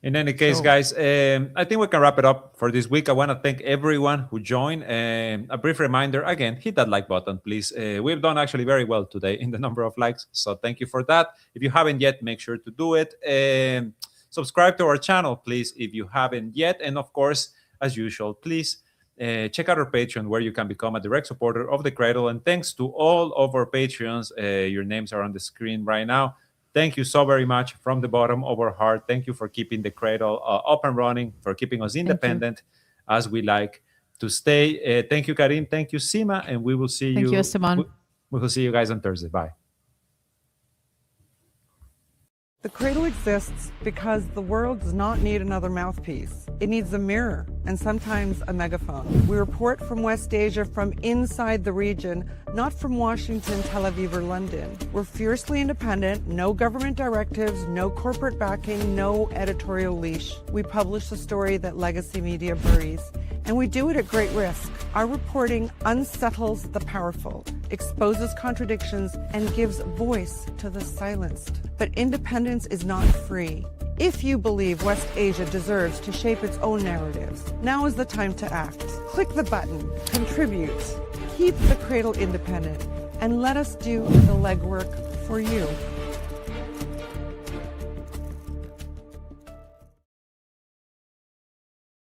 In any case, guys, I think we can wrap it up for this week. I want to thank everyone who joined. A brief reminder, again, hit that like button, please. We've done actually very well today in the number of likes, so thank you for that. If you haven't yet, make sure to do it. Subscribe to our channel, please, if you haven't yet. And of course, as usual, please check out our Patreon, where you can become a direct supporter of The Cradle. And thanks to all of our Patreons. Your names are on the screen right now. Thank you so very much from the bottom of our heart. Thank you for keeping The Cradle up and running, for keeping us independent as we like to stay. Thank you, Karim. Thank you, Sima. And we will see you. Thank you, Esteban. We will see you guys on Thursday. Bye. The Cradle exists because the world does not need another mouthpiece. It needs a mirror and sometimes a megaphone. We report from West Asia, from inside the region, not from Washington, Tel Aviv, or London. We're fiercely independent, no government directives, no corporate backing, no editorial leash. We publish the story that legacy media buries, and we do it at great risk. Our reporting unsettles the powerful, exposes contradictions, and gives voice to the silenced. But independence is not free. If you believe West Asia deserves to shape its own narratives, now is the time to act. Click the button, contribute, keep the cradle independent, and let us do the legwork for you.